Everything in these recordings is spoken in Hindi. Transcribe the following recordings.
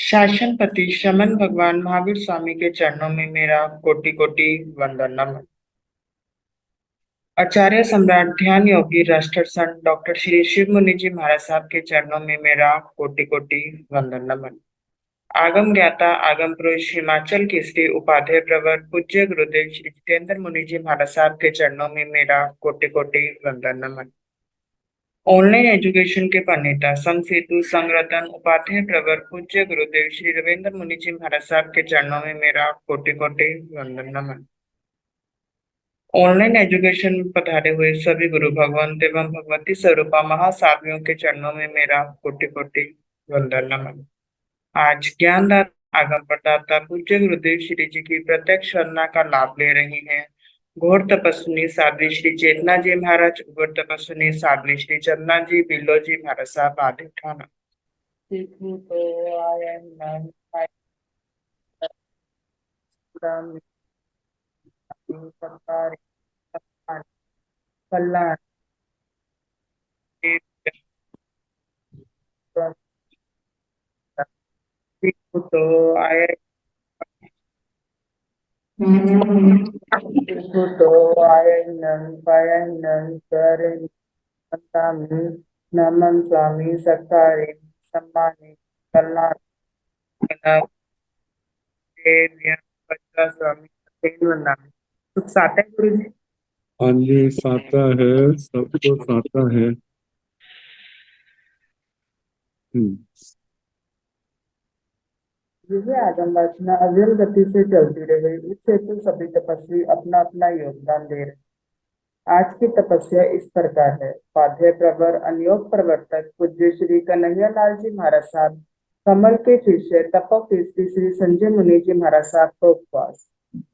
शासनपति शमन भगवान महावीर स्वामी के चरणों में मेरा कोटि कोटि वंदन नमन। आचार्य सम्राट ध्यान योगी राष्ट्र संत डॉक्टर श्री शिव मुनि जी महाराज साहब के चरणों में मेरा कोटि कोटि वंदन नमन। आगम ज्ञाता आगम पुरुष हिमाचल केसरी उपाध्याय प्रवर पूज्य गुरुदेव श्री जितेंद्र मुनि जी महाराज साहब के चरणों में मेरा कोटि कोटि वंदन नमन। ऑनलाइन एजुकेशन के प्रणेता संघ सेतु संघ रतन उपाध्याय प्रवर पूज्य गुरुदेव श्री रविंद्र मुनि जी महाराज साहब के चरणों में मेरा कोटि कोटि वंदन नमन। ऑनलाइन एजुकेशन में पधारे हुए सभी गुरु भगवंत एवं भगवती स्वरूपा महासाधियों के चरणों में मेरा कोटि कोटि वंदन नमन। आज ज्ञानदाता आगम प्रदाता पूज्य गुरुदेव श्री जी की प्रत्यक्ष वंदना का लाभ ले रही हैं घोर तपस्विनी साध्वी श्री चेतना जी महाराज, घोर तपस्विनी साध्वी श्री चंदना जी बिल्लो जी महाराज साहब आदि ठाना। कल्याण तो आए तो आए पायन करे नमन नमन स्वामी सत्तारे सम्मानी कल्याण बच्चा स्वामी वंदना। सुख साता है गुरु जी। हाँ जी, साता है, सबको साता है। जिसे आगम रचना अविरल गति से चलती रही, इस हेतु सभी तपस्वी अपना अपना योगदान दे रहे। आज की तपस्या इस प्रकार है। पाध्याय प्रवर अनियोग प्रवर्तक पूज्य श्री कन्हैया लाल जी महाराज साहब, कमल के शिष्य तपक श्री संजय मुनि जी महाराज साहब को उपवास।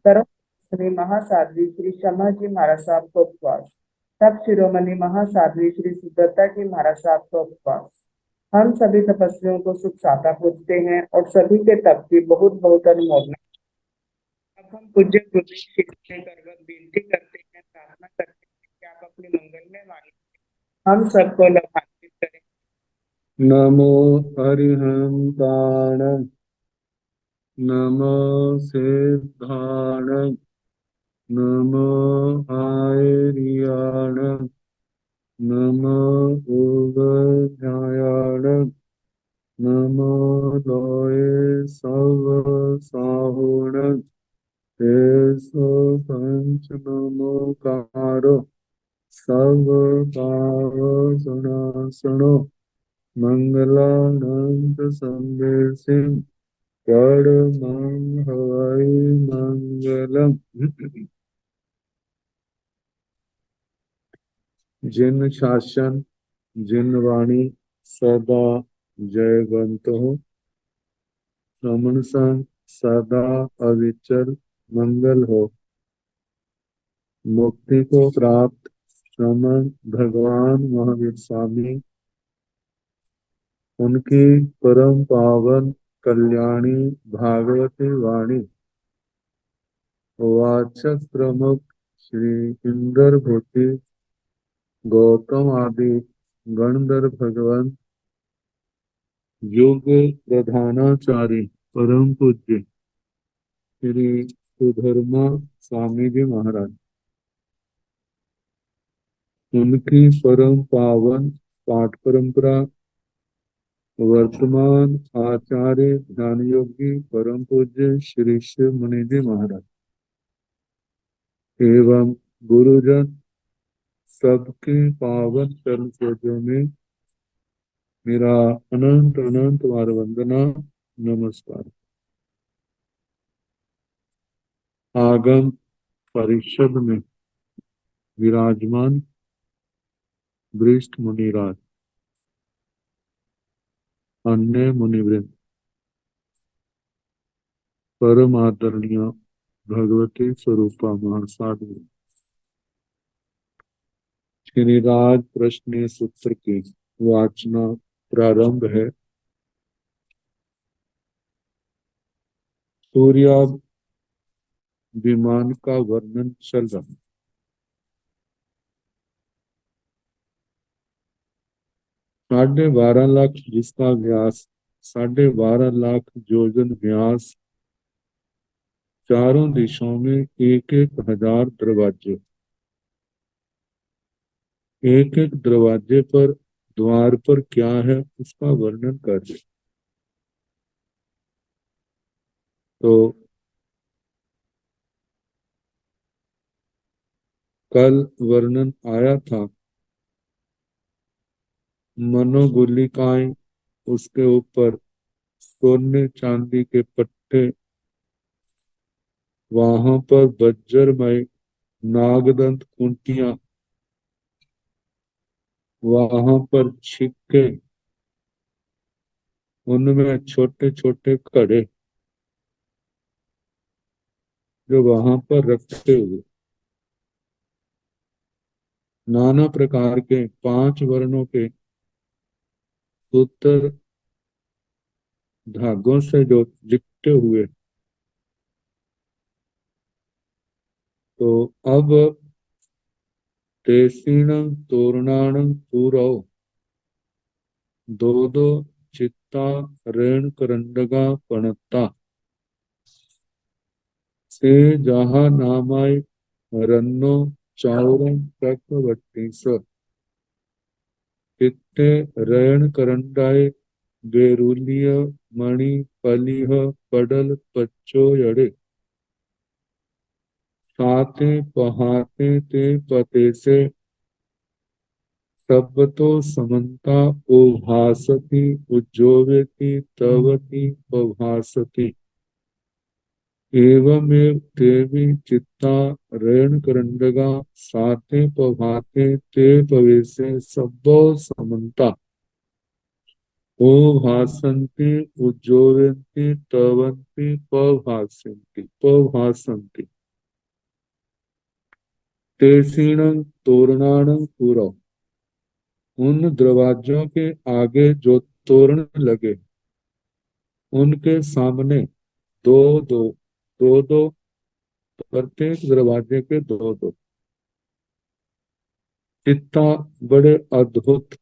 तरफ श्री महासाध्वी श्री शमा जी महाराज साहब को उपवास। तब शिरोमणि महासाध्वी श्री सुदत्ता जी महाराज साहब को उपवास। हम सभी तपस्वियों को सुख साता पूजते हैं और सभी के तप की बहुत बहुत अनुमोदना। अब हम पूज्य गुरुदेव श्री से करवत विनती करते हैं, प्रार्थना करते हैं कि आप अपनी मंगलमय वाणी हम सबको लाभान्वित करें। नमो हरिहंताण, नमो सिद्धाण, नमो आयर्याण, नमो उदध्यायाण, नमो लोये सब साहुण, तेसो पंच नमोकारो सब पाव सुनासनो मंगलानंद संदेशिं परमं हवै मंगलम। जिन शासन जिन वाणी सदा जयवंत हो, रमण संग सदा अविचल मंगल हो। मुक्ति को प्राप्त श्रमण भगवान महावीर स्वामी, उनकी परम पावन कल्याणी भागवती वाणी वाचक प्रमुख श्री इंदर भूति गौतम आदि गणधर भगवान योग प्रधानाचार्य परम पूज्य श्री सुधर्मा स्वामी जी महाराज, उनकी परम पावन पाठ परंपरा वर्तमान आचार्य ध्यान योगी परम पूज्य श्री शिव मुनि जी महाराज एवं गुरुजन सबके पावन चरण चोटों में मेरा अनंत अनंत बार वंदना नमस्कार। आगम परिषद में विराजमान वरिष्ठ मुनिराज, अन्य मुनिवृंद, परम आदरणीय भगवती स्वरूपा महासाधु, श्रीराज प्रश्न सूत्र की वाचना प्रारंभ है। सूर्याभिमान का वर्णन चल रहा है। 12.5 लाख जिसका व्यास 12.5 लाख योजन व्यास, चारों दिशाओं में एक एक हजार दरवाजे, एक एक दरवाजे पर द्वार पर क्या है उसका वर्णन कर दे। तो कल वर्णन आया था मनोगुलिकाएं, उसके ऊपर सोने चांदी के पट्टे, वहां पर वज्रमय नागदंत कुंटियां, वहां पर छिक्के, उनमें छोटे छोटे कड़े जो वहां पर रखे हुए, नाना प्रकार के 5 वर्णों के सूत्र धागों से जो लिपटे हुए। तो अब तेसीणं तोरणानं पूरौ, दो दो चित्ता रेण करंडगा पणता, से जहा नामाय रन्नो चाउरं चक्रवर्ती स, चित्ते रेण करंडाय बेरुलिय मणि पलिह पडल पच्चो यड़े, साते पहाते ते पते से, तबतो समन्ता उभासति उज्जोवेति तवति पभासति, एवमेव देवी चित्ता रेणुकरंडगा, साते पभाते ते पवेसे सब्बो समन्ता उभासन्ति उज्जोवन्ति तवन्ति पभासन्ति। तेसीणं तोरणानं पुरौ, उन दरवाजों के आगे जो तोरण लगे उनके सामने दो दो, दो दो, प्रत्येक दरवाजे के दो दो चित्ता, बड़े अद्भुत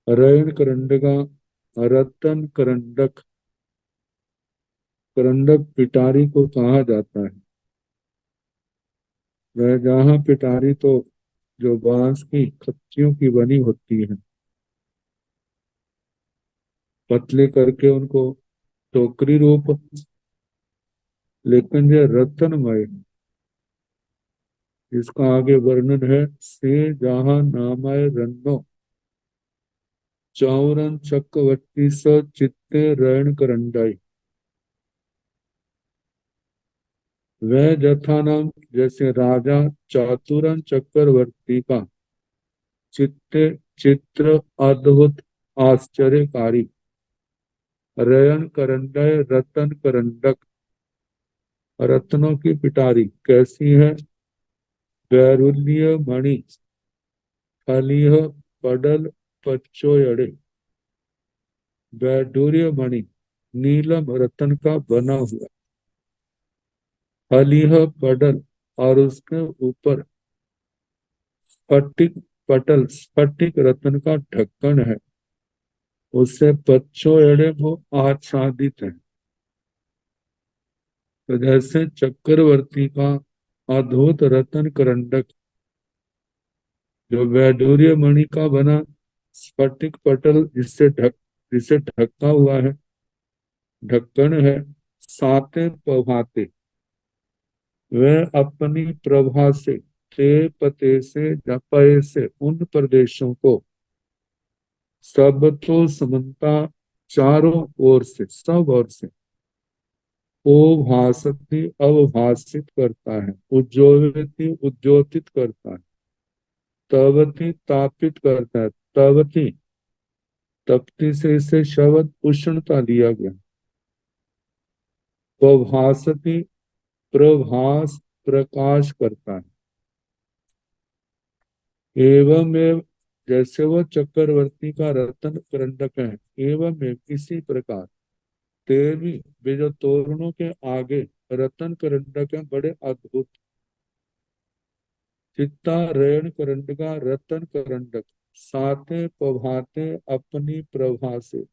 रैन करंडका, रतन करंडक, करंडक पिटारी को कहा जाता है। वह जहाँ पिटारी तो जो बांस की खच्चियों की बनी होती है, पतले करके उनको टोकरी रूप, लेकिन यह रत्नमय, इसका आगे वर्णन है, से जहाँ नामाय रन्नो चाउरन चक्रवर्ती स, चित्ते रैन करंडाई, वह जथा नाम जैसे राजा चातुरन चक्रवर्ती का चित्ते चित्र अद्भुत आश्चर्यकारी, रयन करंडय रतन करंडक, रत्नों की पिटारी कैसी है, बैरुल्य मणि फलिह पडल पच्चोयड़े, वैडूर्य मणि नीलम रतन का बना हुआ, फलिह पडल और उसके ऊपर स्फटिक पटल, स्फटिक रत्न का ढक्कन है, उससे पच्चोयड़े वो आच्छादित है। तो जैसे चक्रवर्ती का अद्भुत रत्न करंडक जो वैडूर्य मणि का बना स्फटिक पटल जिससे ढका हुआ है, ढक्कन है, साते प्रभाते, वह अपनी प्रभा से ते पते से जपय से उन प्रदेशों को सब तो समन्ता, चारों ओर से, सब ओर से ओ भासती अवभाषित करता है, उज्ज्वलति उद्योतित करता है, तवती तापित करता है, तवती तप्ती से इसे शब्द उष्णता दिया गया, प्रभासति प्रभास प्रकाश करता है, एवं एवं जैसे वह चक्रवर्ती का रत्न करंडक है, एवं एवं इसी प्रकार देवी वे जो तोरणों के आगे रतन करंडक है, बड़े अद्भुत, चित्ता रेण करंडका रतन करंडक, साते प्रभाते अपनी प्रभा से,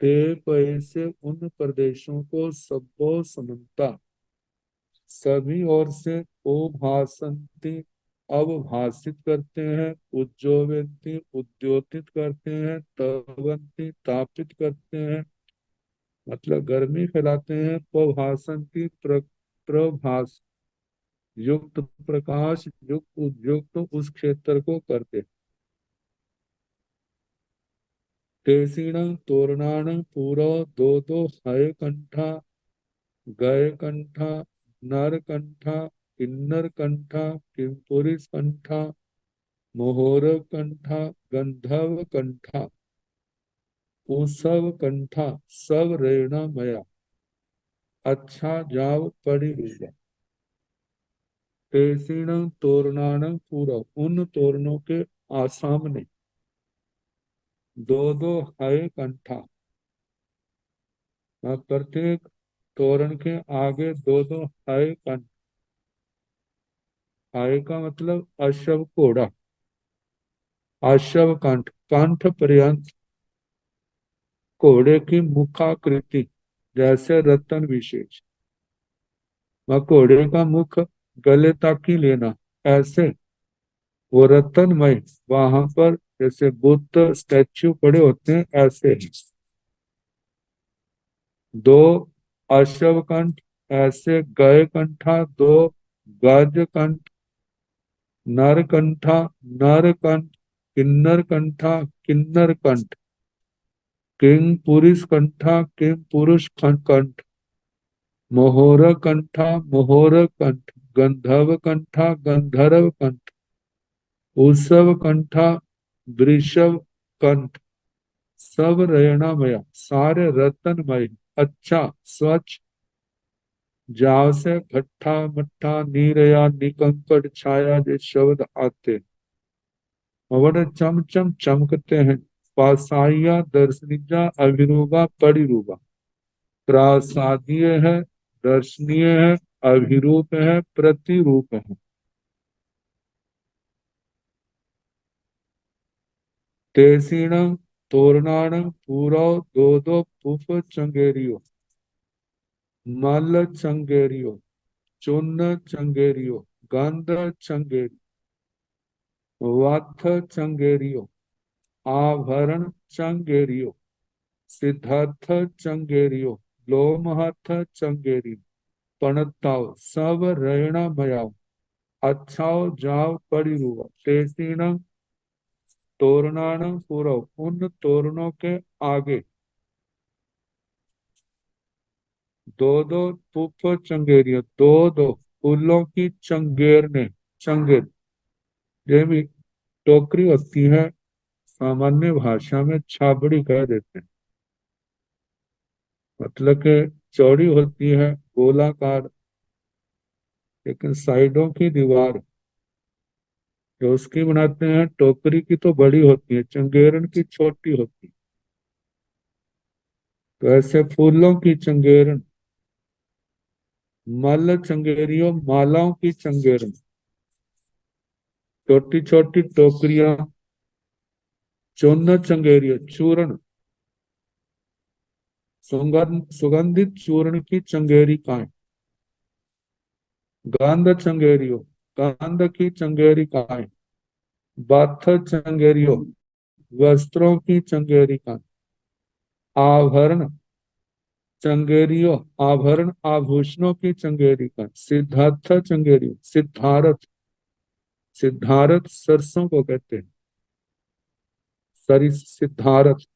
ते पय से उन प्रदेशों को सबो समन्ता, सभी ओर से ओ भाषंती अवभाषित करते हैं, उज्जोवंती उद्योतित करते हैं, तवंती तापित करते हैं, मतलब गर्मी फैलाते हैं, प्रभाषंती प्रभास युक्त प्रकाश युक्त उद्युक्त उस क्षेत्र को करते हैं। केसीण तोरणान पूरा दो दो हय कंठा, गय कंठा, नर कंठा, किन्नर कंठा, किंपुरुष कंठा, मोहोर कंठा, गंधर्व कंठा, ऊषव कंठा, सब रेणा मया, अच्छा जाव पड़ी हुई। केसीण तोरणान पूरा, उन तोरणों के सामने दो दो हय कंठा, प्रत्येक तोरण के आगे दो दो हय कंठ। हय का मतलब अश्व घोड़ा, अश्व कंठ, कंठ पर्यंत घोड़े की मुखाकृति, जैसे रतन विशेष। वह घोड़े का मुख गले तक ही लेना, ऐसे वो रतनमय वहां पर जैसे बुद्ध स्टैच्यू पड़े होते हैं ऐसे ही। दो अश्व कंठ, ऐसे गय कंठा, दो गज कंठ, नरकंठा, नरकंठ, किन्नर कंठा, किन्नर कंठ, किंग पुरुष कंठा, किंग पुरुष कंठ, मोहोर कंठा, मोहोर कंठ, गंधर्व कंठा, गंधर्व कंठ, उत्सव कंठा, वृषभ कंठ, सब रेणामय, सारे रतनमय, अच्छा स्वच्छ, जाव से खट्टा मट्ठा नीरया निकंकड़ छाया जो शब्द आते और चमचम चमकते हैं। पासाइया दर्शनीजा अभिरूपा परिरूपा, प्रासादीय है, दर्शनीय है, अभिरूप है, प्रतिरूप है। तेसीण तोरणाण पूरा दो दो पुफ चंगेरियो, मल चंगेरियो, चूर्ण चंगेरियो, गंध चंगेरियो, वत्थ चंगेरियो, आभरण चंगेरियो, सिद्धार्थ चंगेरियो, लोमहथ चंगेरियो, पणताव सब रहना भयाव, अच्छाओ जाव पड़ी रुआ। तेसीण तोरणान पूरव, उन तोरणों के आगे दो दो पुष्प चंगेरियो, दो दो फूलों की चंगेरने, चंगेर ये भी टोकरी होती है, सामान्य भाषा में छाबड़ी कह देते हैं, मतलब कि चौड़ी होती है गोलाकार, लेकिन साइडों की दीवार जो उसकी बनाते हैं टोकरी की तो बड़ी होती है, चंगेरन की छोटी होती है। तो ऐसे फूलों की चंगेरन, मल चंगेरियों मालाओं की चंगेरन, छोटी छोटी टोकरियां, चूर्ण चंगेरियो चूर्ण, सुगंधित चूर्ण की चंगेरी काय, गंध चंगेरियो, गंध की चंगेरी काय, बाथ चंगेरियो, वस्त्रों की चंगेरी काय, आभरण चंगेरियो, आभरण आभूषणों की चंगेरी काय, सिद्धार्थ चंगेरियो, सिद्धारथ, सिद्धारथ सरसों को कहते हैं, सरी सिद्धारथ,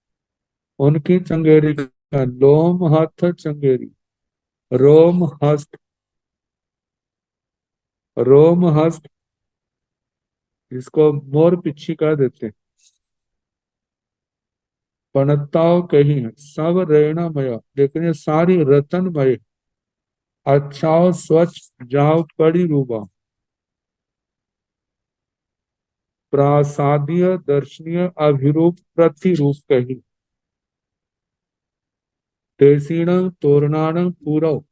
उनकी चंगेरी काय, लोम हथ चंगेरी, रोम हस्त, रोम हस्त, इसको मोर पिच्छी कह देते हैं, पणताओ कही है, सब रेणामय, लेकिन ये सारी रतनमय, अच्छाओ स्वच्छ जाओ पड़ी रूबा, प्रासादीय दर्शनीय अभिरूप प्रतिरूप कही। तेसीण तोरणाण पूरव,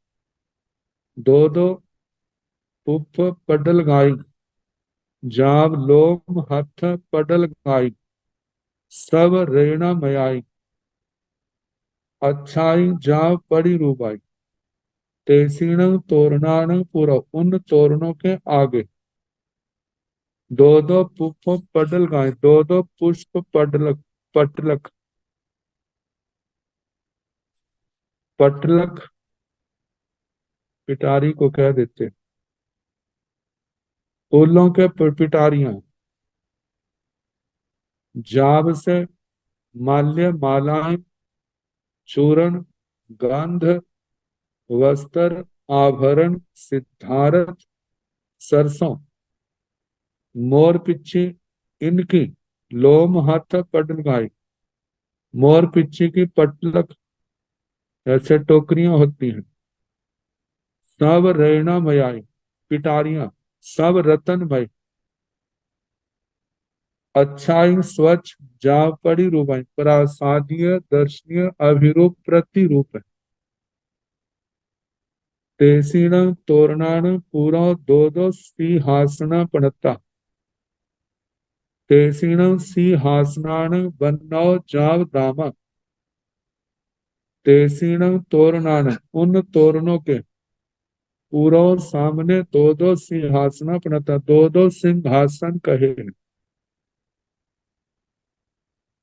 दो दो पुफ पडल गाई, जाव लोम हथ पडल गाई, सब रेणा मयाई, अच्छाई जाव पड़ी रूबाई, तेसीणंग तोरणानंग पूरा, उन तोरणों के आगे दो दो पुष्प पडल गाय, दो दो पुष्प पडलक, पटलक, पटलक पिटारी को कह देते, फूलों के पिटारियां, जाब से माल्य मालाएं, चूर्ण, गंध, वस्त्र, आभरण, सिद्धारथ, सरसों, मोर पिच्ची, इनकी लोम हाथ पटल गाय, मोर पिच्ची की पटलक ऐसे टोकरियां होती हैं, सब रैना मयाई, पिटारियां, सब रतन भाई, अच्छाई स्वच्छ जाव पड़ी रूपाई, प्रासादीय दर्शनीय अभिरूप प्रतिरूप है, तेसीण तोरणान पूरा दो दो सिंहासना पड़ता, तेसीण सिंहासनान बन्नौ जाव दामा, तेसीण तोरणान उन तोरणों के पूर्व सामने दो दो सिंहासन पड़ता, दो दो सिंहासन कहे,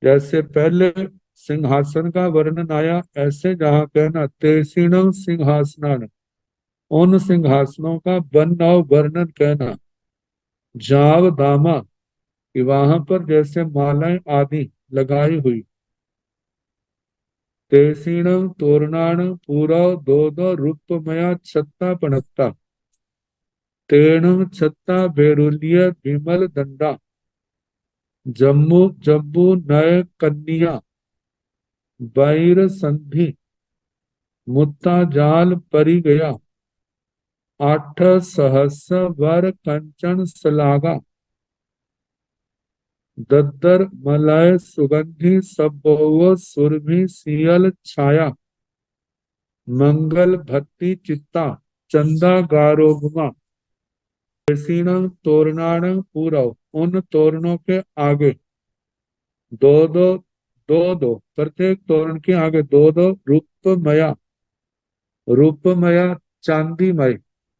जैसे पहले सिंहासन का वर्णन आया, ऐसे जहां कहना तेसीण सिंहासनान, उन सिंहासनों का बनना वर्णन कहना, जाव दामा कि वहां पर जैसे मालाएं आदि लगाई हुई, तेसीण तोरणान पूरा दो दो रूपमया छत्ता पणत्ता, तेण छत्ता बेरुलिय विमल दंडा, जम्मू जम्बू नय कन्या, बैर संधि, मुत्ता जाल परी गया, आठ सहस वर कंचन सलागा, दद्दर मलय सुगंधि सबो सुरभि सियल छाया, मंगल भक्ति चित्ता, चंदा गारोबमा, सीणं तोरणानं पूरव, उन तोरणों के आगे दो दो, दो दो, प्रत्येक तोरण के आगे दो दो रूपमया, रूपमया चांदीमय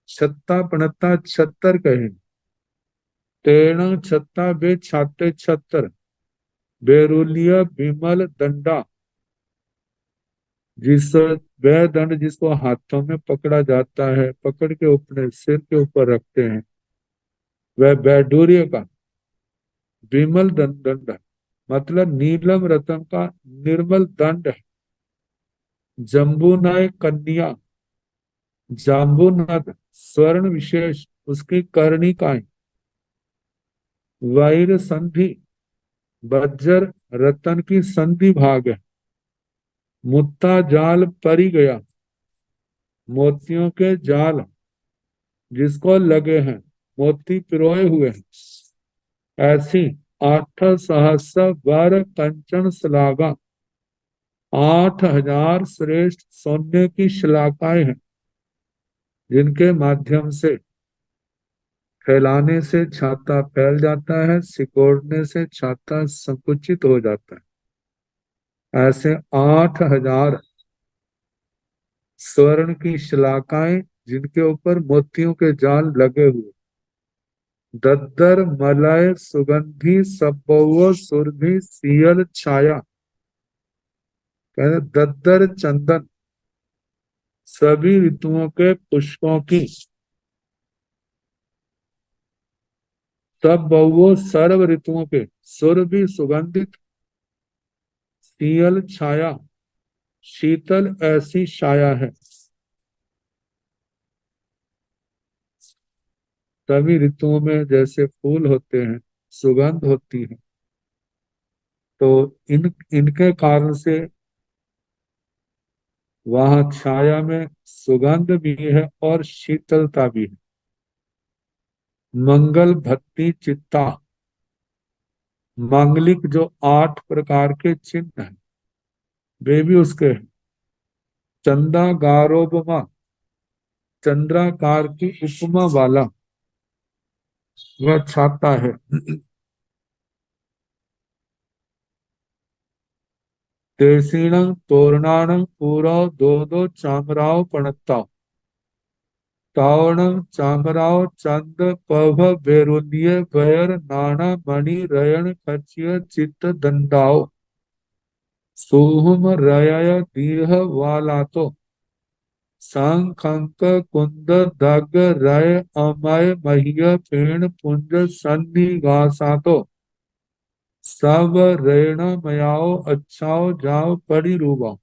छत्ता पणत्ता, छत्तर कहे, तेण छत्ता बे छाते छत्तर, बेरुलिया विमल दंडा, जिस वह दंड जिसको हाथों में पकड़ा जाता है, पकड़ के अपने सिर के ऊपर रखते हैं, वह बैडूर्य का विमल दंड है, मतलब नीलम रतन का निर्मल दंड है, जम्बूनाय कन्या, जाम्बूनद स्वर्ण विशेष उसकी कर्णिकाएं, वैर संधि बज्जर रतन की संधि भाग है, मुत्ता जाल परी गया, मोतियों के जाल जिसको लगे हैं, मोती पिरोए हुए हैं, ऐसी आठ सहस्र वर कंचन शलाघा, 8,000 श्रेष्ठ सोने की शलाकाएं हैं, जिनके माध्यम से फैलाने से छाता फैल जाता है, सिकोड़ने से छाता संकुचित हो जाता है, ऐसे 8,000 स्वर्ण की शलाकाएं जिनके ऊपर मोतियों के जाल लगे हुए, दद्दर मलय सुगंधि सबो सुरभि सियल छाया, कहते दद्दर चंदन सभी ऋतुओं के पुष्पों की, सब बहुओं सर्व ऋतुओं के, सुरभि सुगंधित, सियल छाया शीतल ऐसी छाया है, सभी ऋतुओं में जैसे फूल होते हैं, सुगंध होती है, तो इनके कारण से वहां छाया में सुगंध भी है और शीतलता भी है, मंगल भक्ति चित्ता, मांगलिक जो 8 प्रकार के चिन्ह हैं वे भी उसके हैं, चंदा गारोबमा चंद्राकार की उपमा वाला वह छाता है, तेसीणं तोरणाणं पूरा दो दो चामराव पणता तावणं चामराव चंद पभ बेरुलिय बयर नाना मणि रयण खचिय चित्त दंडाओ सोहम रयय दीह वालातो सांखंक कुंद दग रय अमय मह्य फेण पुंज सन्निवासातो सब रेण मयाओ अच्छाओ जाओ पड़ी रूबा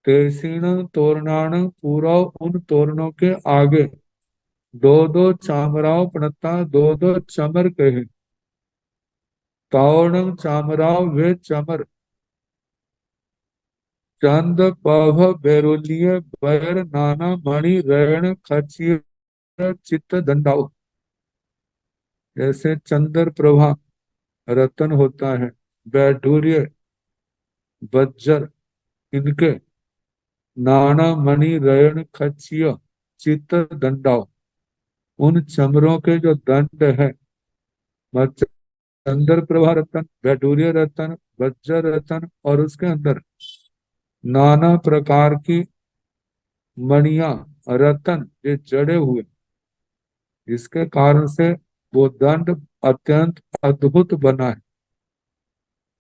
तेसीण तोरणाण पूरा उन तोरणों के आगे दो दो चामराव प्रणता दो दो चमर कहे तावणम चामराव वे चमर चंद पभ बैरोलिय बैर नाना मणि रैण खचिय चित्त दंडाओ जैसे चंद्र प्रभा रतन होता है वैडूर्य वज्र इनके नाना मणि रैण खचिय चित्त दंडाओ उन चमरों के जो दंड है चंद्र प्रभा रतन वैडूर्य रतन वज्र रतन और उसके अंदर नाना प्रकार की मणिया रतन ये जड़े हुए इसके कारण से वो दंड अत्यंत अद्भुत बना है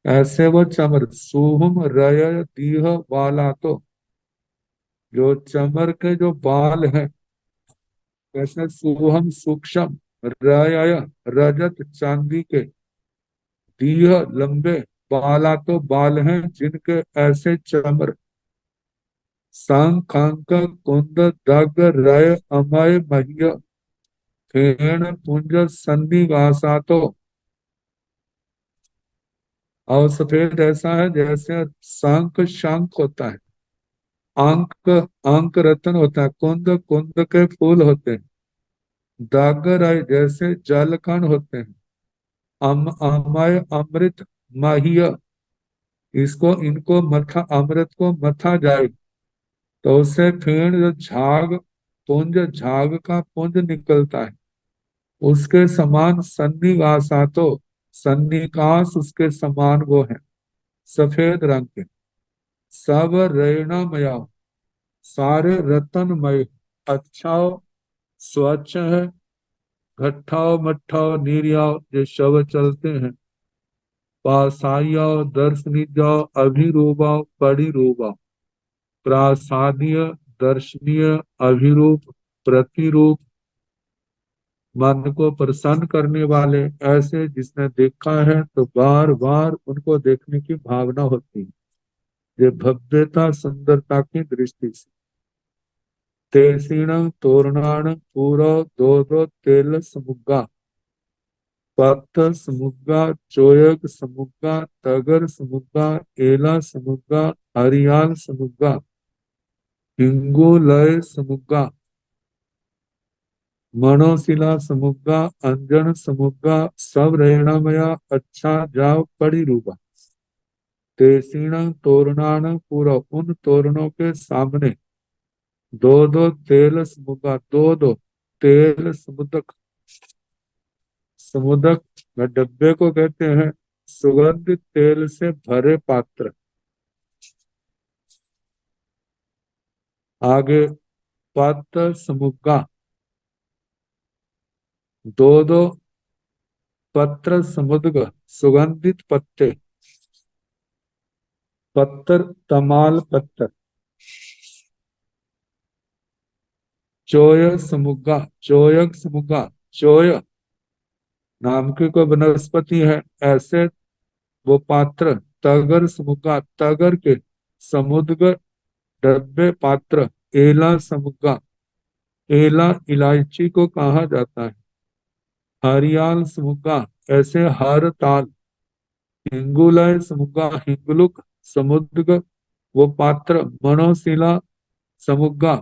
ऐसे वो चमर सुहुम रय दीह वाला तो जो चमर के जो बाल हैं वैसे सुहम सूक्ष्म रय रजत चांदी के दीह लंबे बाला तो बाल हैं जिनके ऐसे चमर सांखांक कुंद दग रय अमय मह्य फेण पुंज सन्निवासा तो और सफेद ऐसा है जैसे शंख शंख होता है अंक अंक रत्न होता है कुंद कुंद के फूल होते हैं दागर जैसे जलकण होते हैं अमय अमृत माह्य इसको इनको मथा अमृत को मथा जाए तो उससे फिर जो झाग पुंज झाग का पुंज निकलता है उसके समान सन्निवासा तो सन्निकास उसके समान वो है सफेद रंग के सब रेणामया सारे रतनमय अच्छा स्वच्छ है घट्ठाओ मट्ठाओ निर्याओ ये शव चलते हैं पासाइयाओ दर्शनी जाओ अभिरूपाओ परिरूपाओ प्रासादीय दर्शनीय अभिरूप प्रतिरूप मन को प्रसन्न करने वाले ऐसे जिसने देखा है तो बार बार उनको देखने की भावना होती है ये भव्यता सुंदरता की दृष्टि से तेसीण तोरणाण पूरा दो दो तेल समुग्गा पत्त समुग्गा चोयक समुग्गा तगर समुग्गा एला समुग्गा हरियाल समुग्गा हिंगू लय समुग्गा मनोशिला समुग्गा अंजन समुग्गा सब रहणामया अच्छा जाओ पड़ी रूबा तेसीण तोरणान पूरा उन तोरणों के सामने दो दो तेल समुग्गा दो दो तेल समुदक समुदक डब्बे को कहते हैं सुगंधित तेल से भरे पात्र आगे पात्र समुग्गा दो दो पत्र समुद्ग सुगंधित पत्ते पत्तर तमाल पत्तर चोय समुग्गा चोयक समुग्गा चोय नाम की कोई वनस्पति है ऐसे वो पात्र तगर समुग्गा तगर के समुद्र डब्बे पात्र एला समुग्गा एला इलायची को कहा जाता है हरियाल समुग्गा ऐसे हर ताल हिंगुलय समुग्गा हिंगलुक समुद्र वो पात्र मनोशिला समुग्गा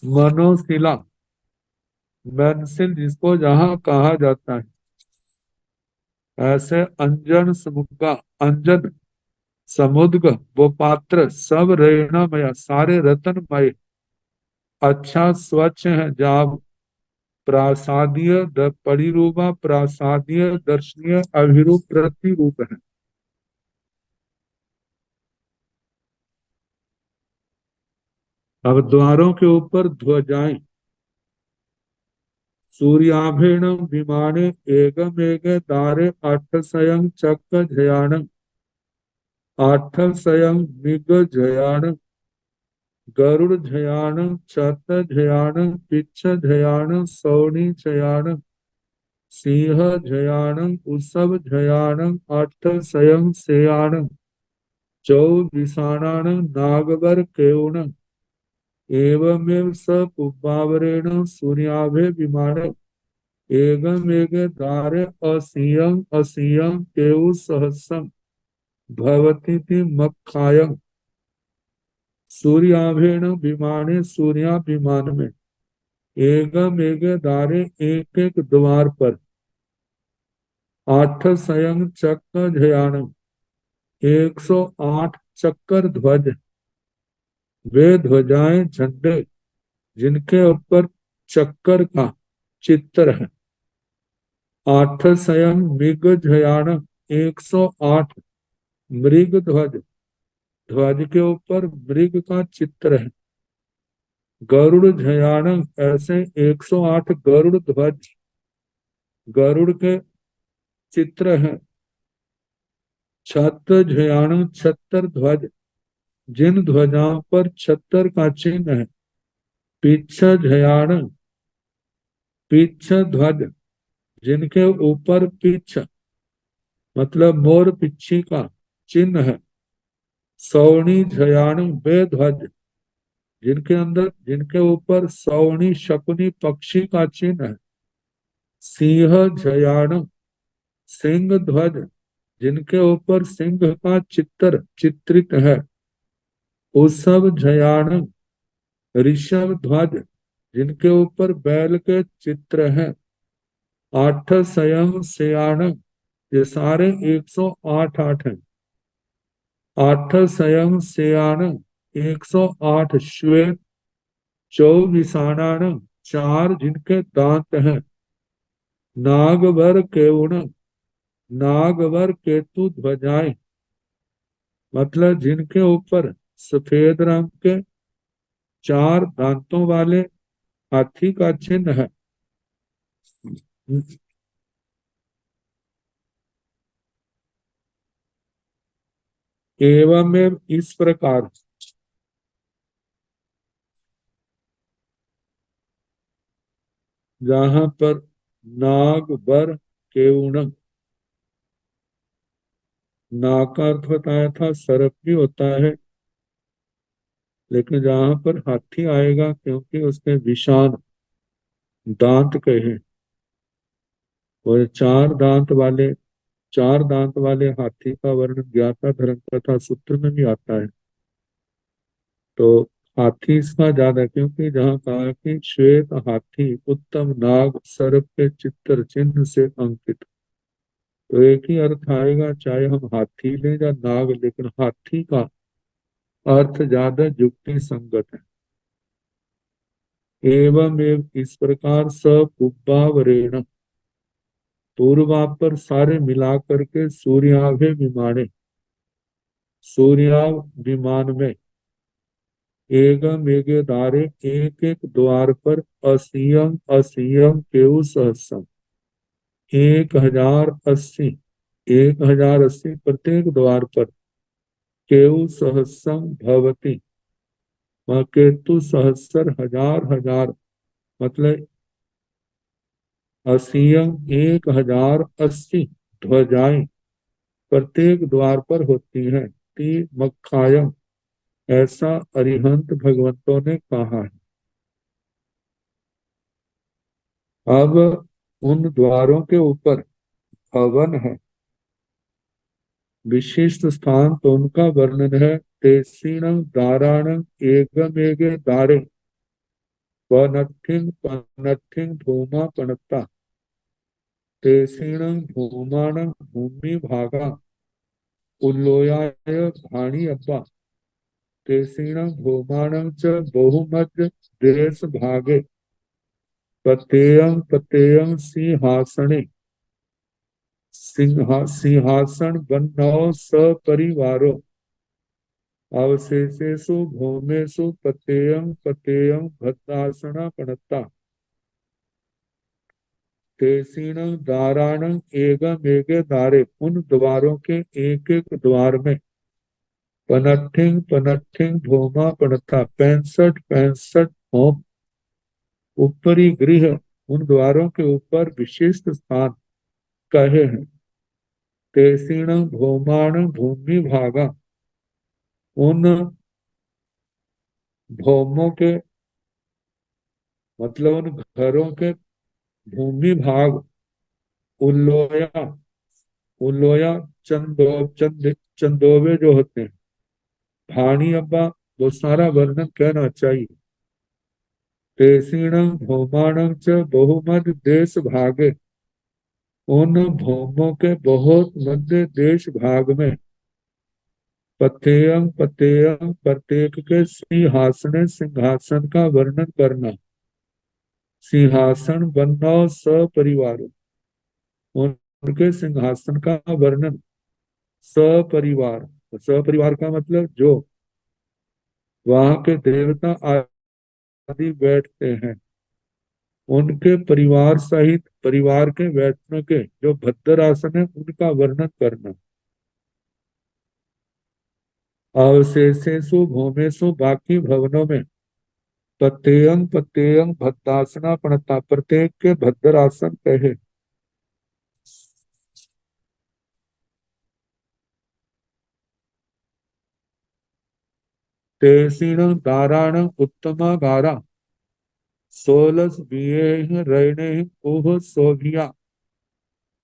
मनोशिला पेंसिल जिसको जहां कहा जाता है ऐसे अंजन समुग्गा अंजन समुद्र वो पात्र सब रेणामय सारे रतनमय अच्छा स्वच्छ है जहाँ प्रासादीय परिरूपा प्रासादीय दर्शनीय अभिरूप प्रतिरूप है अब द्वारों के ऊपर ध्वजाएं, सूर्याभेण विमाने एकमेक दारे आठसयं चक्र जयान आठसयं दिग्गजयान गरुड़ छत पिच्छ सौनी सिंह उसव अट्ठ सयं सेयान चौबिसाणान नागवर केऊन एवमेव स पुब्बावरेण सूर्याभे विमान एकमेक दारे असीयं केउ सहस्रम भवतीति मक्खायं सूर्याभेण विमाने सूर्याभिमान में एकम एक दारे एक एक द्वार पर आठ सयंग चक्र ध्यान 108 चक्कर ध्वज वे ध्वजाएं झंडे जिनके ऊपर चक्कर का चित्र है। आठ सयंग मृग ध्यान 108 मृग ध्वज, ध्वज के ऊपर मृग का चित्र है। गरुड़ ध्यान ऐसे 108 गरुड़ ध्वज, गरुड़ के चित्र है। छत्र ध्यान छत्र ध्वज, जिन ध्वजाओं पर छत्र का चिन्ह है। पीछ ध्यान पीछ ध्वज, जिनके ऊपर पीछ मतलब मोर पिच्छी का चिन्ह है। सौणी ध्यान वे ध्वज, जिनके ऊपर सौणी शकुनी पक्षी का चिन्ह है। सिंह ध्यान सिंह ध्वज, जिनके ऊपर सिंह का चित्र चित्रित है। उसव ध्यान ऋषभ ध्वज, जिनके ऊपर बैल के चित्र हैं। आठ सयं सयान, ये सारे 108 आठ हैं। आठ सयं सयान 108 श्वेत, चौबिसाणान चार जिनके दांत हैं। नागवर केवण, नागवर केतु ध्वजाएं, मतलब जिनके ऊपर सफेद रंग के चार दांतों वाले हाथी का चिन्ह है। एवं इस प्रकार जहां पर नाग बर केवण, नाग का अर्थ बताया था सर्प भी होता है, लेकिन जहां पर हाथी आएगा क्योंकि उसके विशान दांत कहे, और चार दांत वाले हाथी का वर्णन ज्ञाता धर्म कथा सूत्र में भी आता है। तो हाथी इसका ज्यादा, क्योंकि जहाँ कहा कि श्वेत हाथी उत्तम नाग सर्प के चित्र चिन्ह से अंकित, तो एक ही अर्थ आएगा चाहे हम हाथी लें या नाग, लेकिन हाथी का अर्थ ज्यादा युक्ति संगत है। इस प्रकार सपुब्बावरेण, पूर्वा पर सारे मिला करके सूर्याभे विमाने, सूर्या विमान में एगम एगे दारे एक एक द्वार पर असीयम असीयम केउ सहस्रम 1080, 1080 प्रत्येक द्वार पर। केउ सहस्रम भवती, वह केतु सहस्र हजार हजार, मतलब असीयम 1080 ध्वजाएं प्रत्येक द्वार पर होती हैं। ती मक्खायम, ऐसा अरिहंत भगवंतों ने कहा है। अब उन द्वारों के ऊपर भवन है, विशिष्ट स्थान, तो उनका वर्णन है। तेसीणं दाराणं एकम एगे दारे पनठिंग धूमा पणता तेसीणं धूमाणं भूमि भागा उल्लोयाय भाणी अब्बा तेसीणं धूमाणं च बहुमध्य देश भागे पतेयं सिंहासने सिंहासन बन्नौ सपरिवारो अवशेषेषु भौमेषु पतेयं पतेयं भद्रासना पणता तेसीणं दाराणं एगमेगे दारे। उन द्वारों के एक एक द्वार में पनट्ठिंग पनट्ठिंग भौमा पड़ता 65 65 भौम। ऊपरी गृह उन द्वारों के ऊपर विशिष्ट स्थान कहे हैं। तेसीणं भौमाण भूमि भागा। उन भौमों के मतलब उन घरों के भूमि भाग उल्लोया उल्लोया चंदोवे जो होते हैं भाणी अब्बा वो सारा वर्णन कहना चाहिए। तेसीणं भौमाणं च बहुमत देश भागे। उन भौमों के बहुत मध्य देश भाग में पतेयं पतेयं प्रत्येक के सिंहासने सिंहासन का वर्णन करना। सिंहासन बनना सपरिवार। उनके सिंहासन का वर्णन सपरिवार। सपरिवार का मतलब जो वहां के देवता आदि बैठते हैं उनके परिवार सहित परिवार के बैठने के जो भद्र आसन है उनका वर्णन करना। अवशेषेषु भौमेषु बाकी भवनों में पतेयं पतेयं भद्रासना पड़ता प्रत्येक के भद्र आसन कहे। तेसीणं दाराणं उत्तमा गारा। सोलस बिये रैणे ओह सोभिया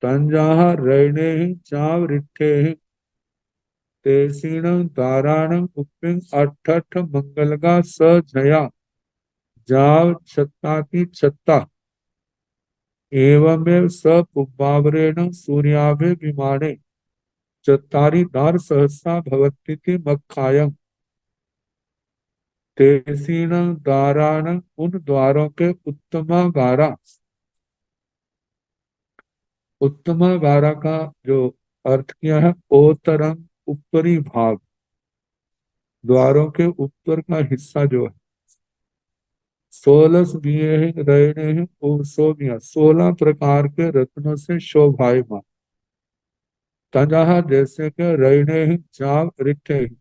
तंजाह रैणे चाव रिठे। तेसीणं दाराणं उप्पिंग अठठ मंगलगा सझया जाव छत्ताति छत्ता एवमेव स पुब्बावरेण सूर्याभे विमाने चत्तारि दार सहसा भवतीति मक्खायम। तेसीणं दाराणं उन द्वारों के उत्तमागारा। उत्तमागारा का जो अर्थ किया है ओतरंग ऊपरी भाग द्वारों के ऊपर का हिस्सा जो है। सोलस बिये रहने हैं और सोमिया 16 प्रकार के रत्नों से शोभायमान। तंजाहा जैसे के रहने हैं जाव रिठे हैं,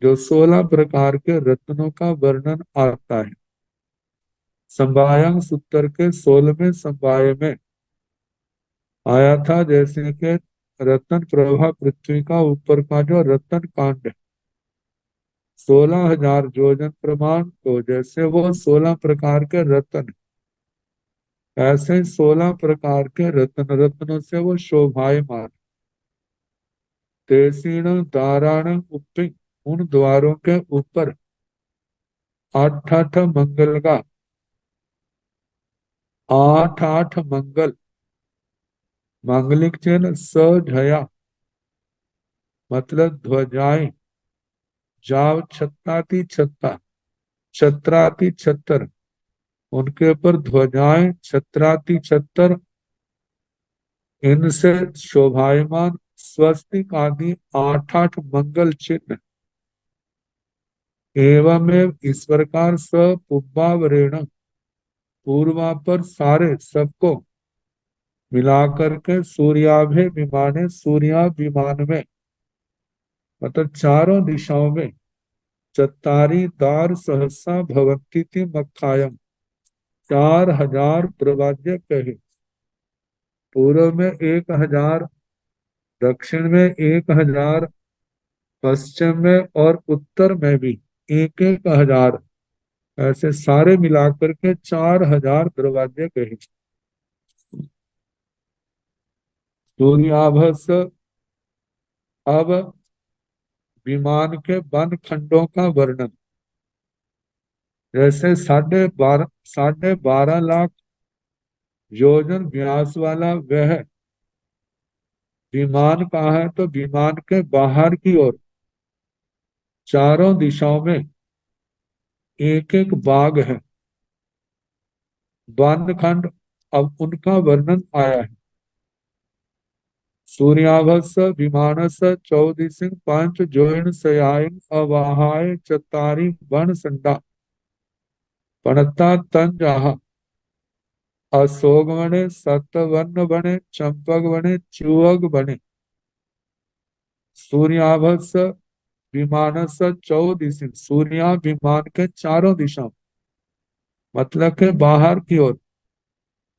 जो 16 प्रकार के रत्नों का वर्णन आता है। संभायंग सूत्र के 16वें संभाय में आया था जैसे कि रतन प्रभा पृथ्वी का ऊपर का जो रतन कांड है 16,000 योजन प्रमाण तो जैसे वो 16 प्रकार के रत्न ऐसे 16 प्रकार के रत्न रत्नों से वो शोभायमान। तेसीण दाराण उपि उन द्वारों के ऊपर आठ आठ मंगल का 8 8 मंगल मांगलिक चिन्ह सझया मतलब ध्वजाएं जाव छत्ताति छत्ता छत्राति छत्र उनके ऊपर ध्वजाएं छत्राति छत्र इनसे शोभायमान स्वस्तिक आदि 8 8 मंगल चिन्ह एवं इस प्रकार स पुब्बावरेण पूर्वा पर सारे सबको मिलाकर के सूर्याभे विमाने सूर्या विमान में मतलब चारों दिशाओं में चत्तारी दार सहसा भवंती थी मक्खायम 4,000 प्रवाद्य कहे। पूर्व में 1,000 दक्षिण में 1,000 पश्चिम में और उत्तर में भी 1 1 हजार ऐसे सारे मिलाकर के 4,000 दरवाजे कहे। सूर्याभस अब विमान के वन खंडों का वर्णन जैसे 12.5 लाख योजन व्यास वाला वह विमान कहाँ है तो विमान के बाहर की ओर चारों दिशाओं में एक एक बाग है वन खंड। अब उनका वर्णन आया है सूर्याभस विमानस चौदिसिं पंच जोइन सयाइन अवाहाय चतारी वन संडा पणता तन जाहा अशोक बने सतवन बने चंपक बने चुअग बने सूर्याभस विमानस चौदिश सूर्या विमान के चारों दिशाओं मतलब के बाहर की ओर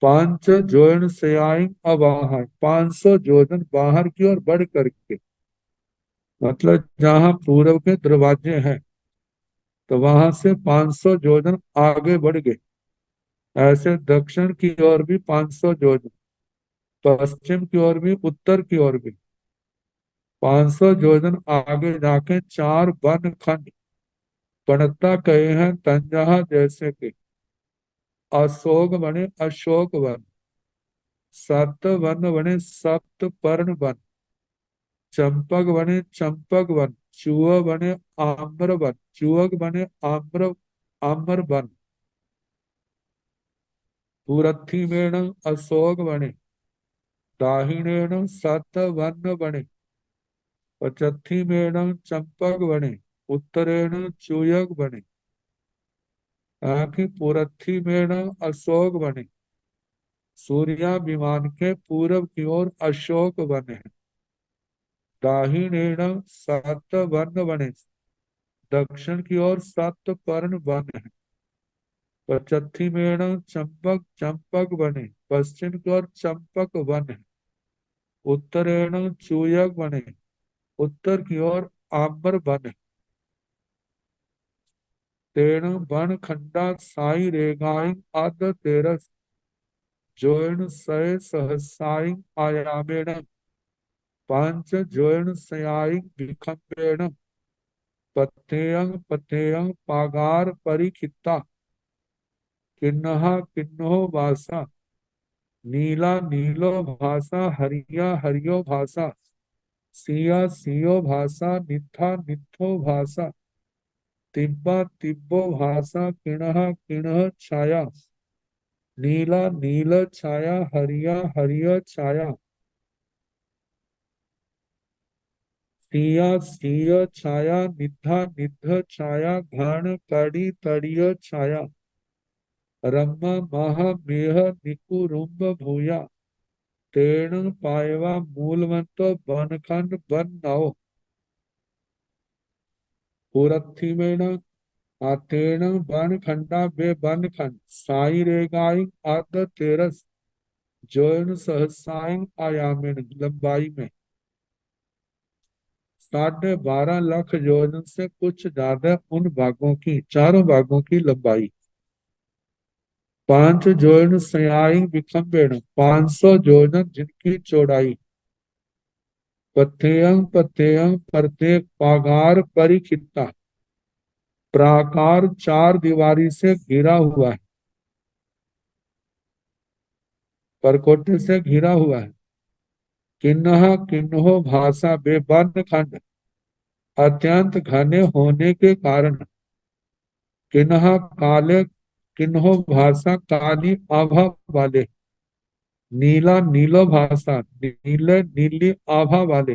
पांच जोन सयाइन अबाहर 500 जोजन बाहर की ओर बढ़ करके मतलब जहां पूर्व के दरवाजे हैं तो वहां से 500 जोजन आगे बढ़ गए। ऐसे दक्षिण की ओर भी 500 जोजन, पश्चिम की ओर भी, उत्तर की ओर भी 500 योजन आगे जाके चार वन खंड पणता कहे हैं तंजहा जैसे कि अशोक बने अशोक वन, सप्त वन बने सप्त पर्ण वन, चंपक बने चंपक वन, चूह बने आम्र वन, चूहक बने आम्र आम्र वन, पुरथी मेण अशोक बने, दाहिणेण सत वन बने, पचथी मेण चंपक बने, उत्तरेण चूयक बने, आखिर पुरथी मेण अशोक बने। सूर्याभिमान के पूर्व की ओर अशोक वन है। दाहिनेण सात वर्ण बने, दक्षिण की ओर सात पर्ण वन है। पश्चिमी मेण चंपक चंपक बने, पश्चिम की ओर चंपक वन है। उत्तरेण चूयक बने, उत्तर की ओर आम्र वन है। तेण वन खंडा साई रेगाई आद तेरस जोन सय सहसाई आयामेण पांच जोन सयाई विखंबेण पथेयं पथेयं पागार परिखिता किन्नहा किन्नो भाषा नीला नीलो भाषा हरिया हरियो भाषा सिया सियो भाषा नित्था नित्थो भाषा तिब्बा तिब्बो भाषा किणह किणह छाया नीला नील छाया हरिया हरिय छाया सिया सिय छाया निद्धा निद्ध छाया घाण कड़ी तड़िय छाया रम्मा महा मेह निकुरुम्ब भूया तेण पायवा मूलवंतो बनखंड बन नौ पुरथी में आतेण बन खंडा बे बन खंड साई रेगाई आद तेरस जोन सहसाई आयामेन लंबाई में 12.5 लाख योजन से कुछ ज्यादा उन भागों की चारों भागों की लंबाई। पांच जोन सयाई विखंबेण 500 योजन जिनकी चौड़ाई। पथेयं पथेयं प्रत्येक पागार परिखिता प्राकार चार दीवारी से घिरा हुआ है, परकोटे से घिरा हुआ है। किन्नह किन्हो भाषा बेबंद खंड अत्यंत घने होने के कारण किन्ह काले किन्हो भाषा काली आभा वाले नीला नीलो भाषा नीले नीली आभा वाले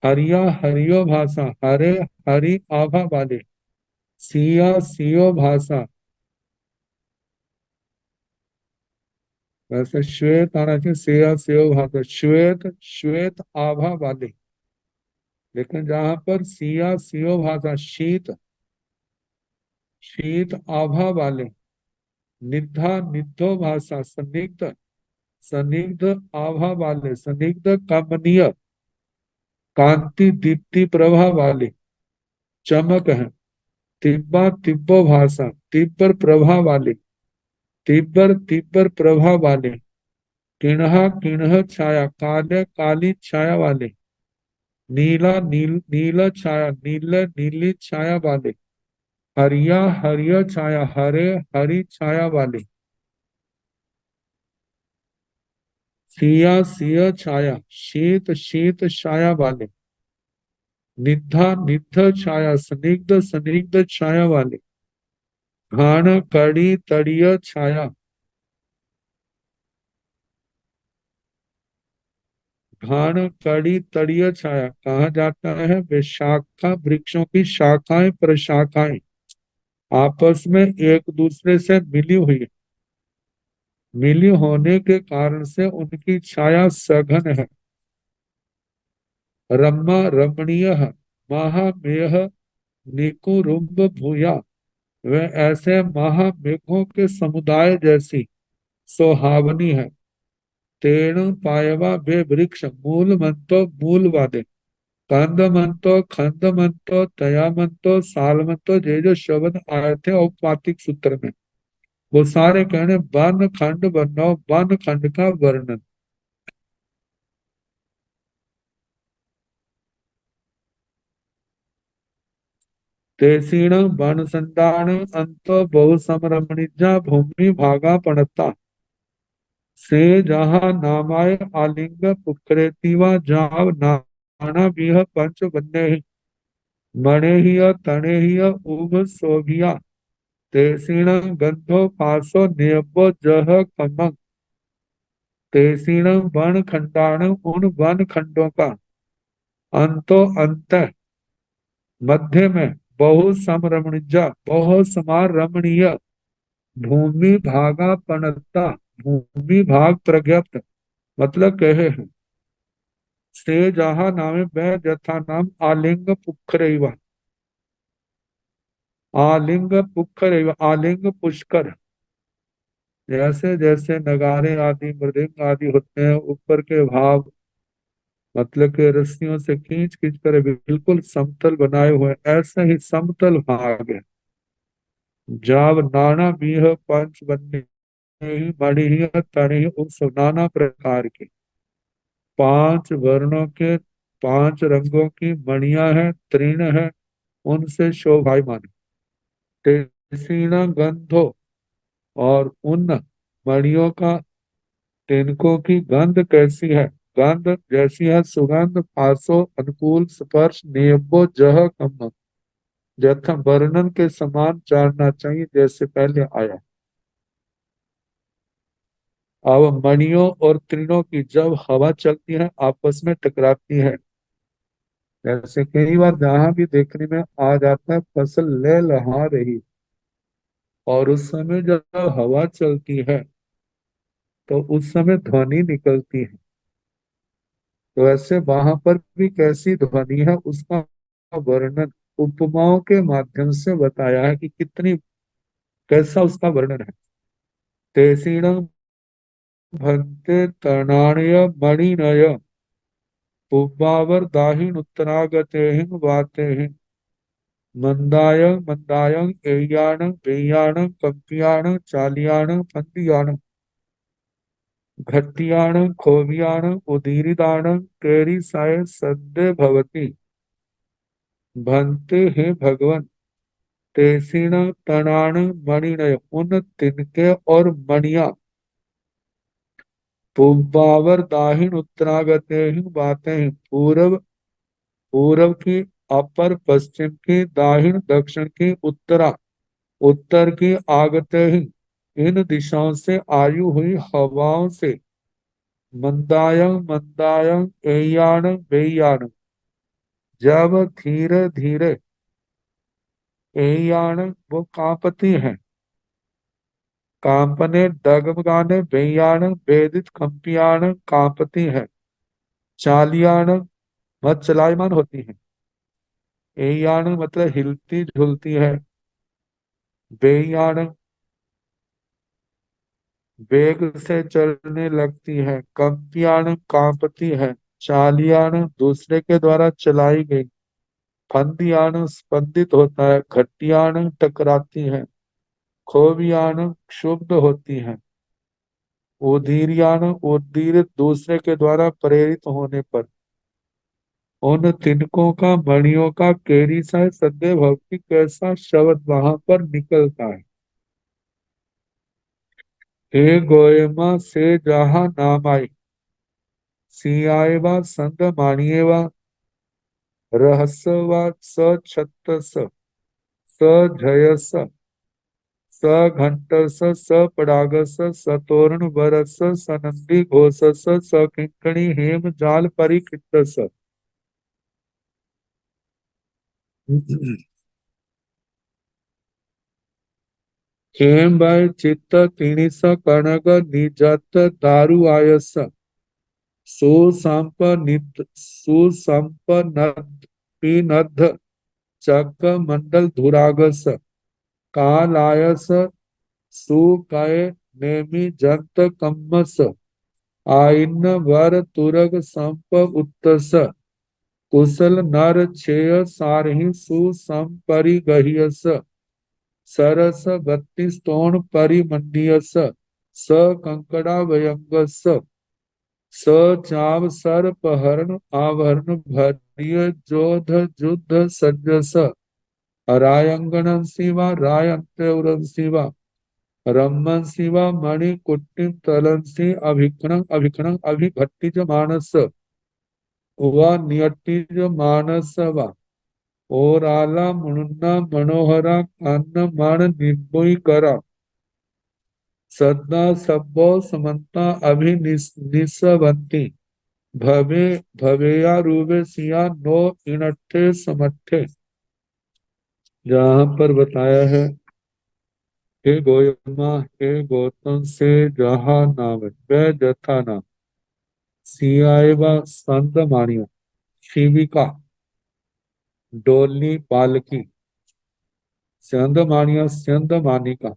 हरिया हरियो भाषा हरे हरी आभा वाले सिया सियो भाषा वैसे श्वेत आना चाहिए सिया सियो भाषा श्वेत श्वेत आभा वाले लेकिन जहां पर सिया सियो भाषा शीत शीत आभा वाले निद्धा निद्धो भाषा संदिग्ध संदिग्ध आभा वाले संदिग्ध कमनीय कांति दीप्ति प्रभा वाले चमक है। तिब्बा तिब्बो भाषा तिब्बर प्रभा वाले तिब्बर तिब्बर प्रभा वाले किणहा किणह छाया काले काली छाया वाले नीला नील नील छाया नील नीली छाया वाले हरिया हरिय छाया हरे हरी छाया वाले सिया सिय छाया शीत शीत छाया वाले निद्धा निद्ध छाया स्निग्ध स्निग्ध छाया वाले घाण कड़ी तड़िय छाया घान कड़ी तड़िय छाया कहा जाता है विशाखा वृक्षों की शाखाएं प्रशाखाएं आपस में एक दूसरे से मिली हुई है। मिली होने के कारण से उनकी छाया सघन है। रमा रमणीय महामेह निकुरुम्भ भूया वे ऐसे महामेघों के समुदाय जैसी सुहावनी है। तेणु पायवा वे वृक्ष मूल मंतो मूल वादे कंद मंतो खंड मंतो तया मंतो साल मंतो ये जो शब्द आए थे औपनिक सूत्र में वो सारे कहने वन खंड वर्णो वन खंड का वर्णन। तेसीण वन संदान अंतो बहु समरमणिजा भूमि भागा पणता से जहाँ नामाय आलिंग पुक्रेतीवा जाव नाना बिह पंच बन्ने मणेहिय तणेहिय उभ सोभिया तेसीण गंधो पासो नियबो जह कमंग तेसीण वन खंडाण उन वन खंडों का अंतो अंत मध्य में बहु समरमणिजा बहु समार रमणीय भूमि भागा पणता भूमि भाग प्रज्ञप्त मतलब कहे हैं से जहा नामे बै जथा नाम आलिंग पुखरैवा आलिंग पुखरैवा आलिंग पुष्कर जैसे जैसे नगाड़े आदि मृदंग आदि होते हैं ऊपर के भाव मतलब के रस्सियों से खींच खींच कर बिल्कुल समतल बनाए हुए ऐसा ही समतल भाग है। जाव नाना बीह पंच बनने ही बड़ी ही तड़ी उस नाना प्रकार की पांच वर्णों के पांच रंगों की मणियां हैं तृण है उनसे शोभायमान तेसीना गंधो और उन मणियों का तिनकों की गंध कैसी है गंध जैसी है सुगंध फासो अनुकूल स्पर्श नियबो जह कम यथा वर्णन के समान जानना चाहिए जैसे पहले आया। अब मणियों और तृणों की जब हवा चलती है आपस में टकराती है जैसे कई बार जहां भी देखने में आ जाता है फसल ले लहा रही और उस समय जब हवा चलती है तो उस समय ध्वनि निकलती है। तो ऐसे वहां पर भी कैसी ध्वनि है उसका वर्णन उपमाओं के माध्यम से बताया है कि कितनी कैसा उसका वर्णन है। तेसीण भंते तनाण्य मणिनय पुब्बावर दाहिन उत्तरागते वाते मंदाय मंदाय एयान बेयान कंपियान चालियान फंदियान घट्टियान खोवियान उदीरिदान केरिसाय सद्य भवति भंते हे भगवन तेसीण तणाण मणिनय उन तिनके और मणिया पूर्वावर दाहिन उत्तरागते बातें हैं पूर्व पूर्व की अपर पश्चिम की दाहिन दक्षिण की उत्तरा उत्तर की आगते ही इन दिशाओं से आयु हुई हवाओं से मंदायं मंदायं एयान बेयान जब धीरे धीरे एयान वो कांपती है कांपने डगमगाने बेयान वेदित कंपियान कांपती है चालियान वह चलायमान होती है एयान मतलब हिलती झुलती है बेयान वेग से चलने लगती है कंपियान कांपती है चालियान दूसरे के द्वारा चलाई गई फंदियान स्पंदित होता है घटियान टकराती है खोबियान क्षुब्ध होती है उदीरियान उद्दीरित दूसरे के द्वारा प्रेरित होने पर उन तिनकों का मणियों का केरी सा सदैव भक्ति कैसा शब्द वहां पर निकलता है। हे गोयमा से जहाँ नाम आई सियाएवा संग मानिएवा रहस्यवा स छत्तस स झयस स घंटस स परागस सतोरण वरस सनंदी घोषस स किंकणी हेम जाल परिकितस। हेम बाय चित्त तिणिस कणग निजत दारु आयस सुसंपन्नद चक मंडल धुरागस कालायस सुकय नेमि जंत कम्मस आइन वर तुरग संप उत्तस कुशल नर छेय सारहि सुसंपरिगह्यस सरस बत्तीस तोण परिमंडियस स कंकड़ा वयंगस स चाव सर्पहरण आवरण भरिय जोध जुद्ध सज्जस रायंगण शिवा रायंत्यौरं शिवा रम्मन शिवा मणि कुट्टिम तलन से अभिक्षण अभिक्षण अभिभट्टिज मानस व नियटिज मानस वा ओराला मुन्ना मनोहरा कान्न मान निर्भोई करा सदा सब्बो समन्ता अभिनिस्वंती भवे भवेया रूबे सिया नो इनट्ठे समट्ठे। जहाँ पर बताया है हे गोयमा हे गौतम से जहा नाम वे जथा नाम सियाएवा संत मानियो शिविका डोलनी पालकी संत मानियो संत मानिका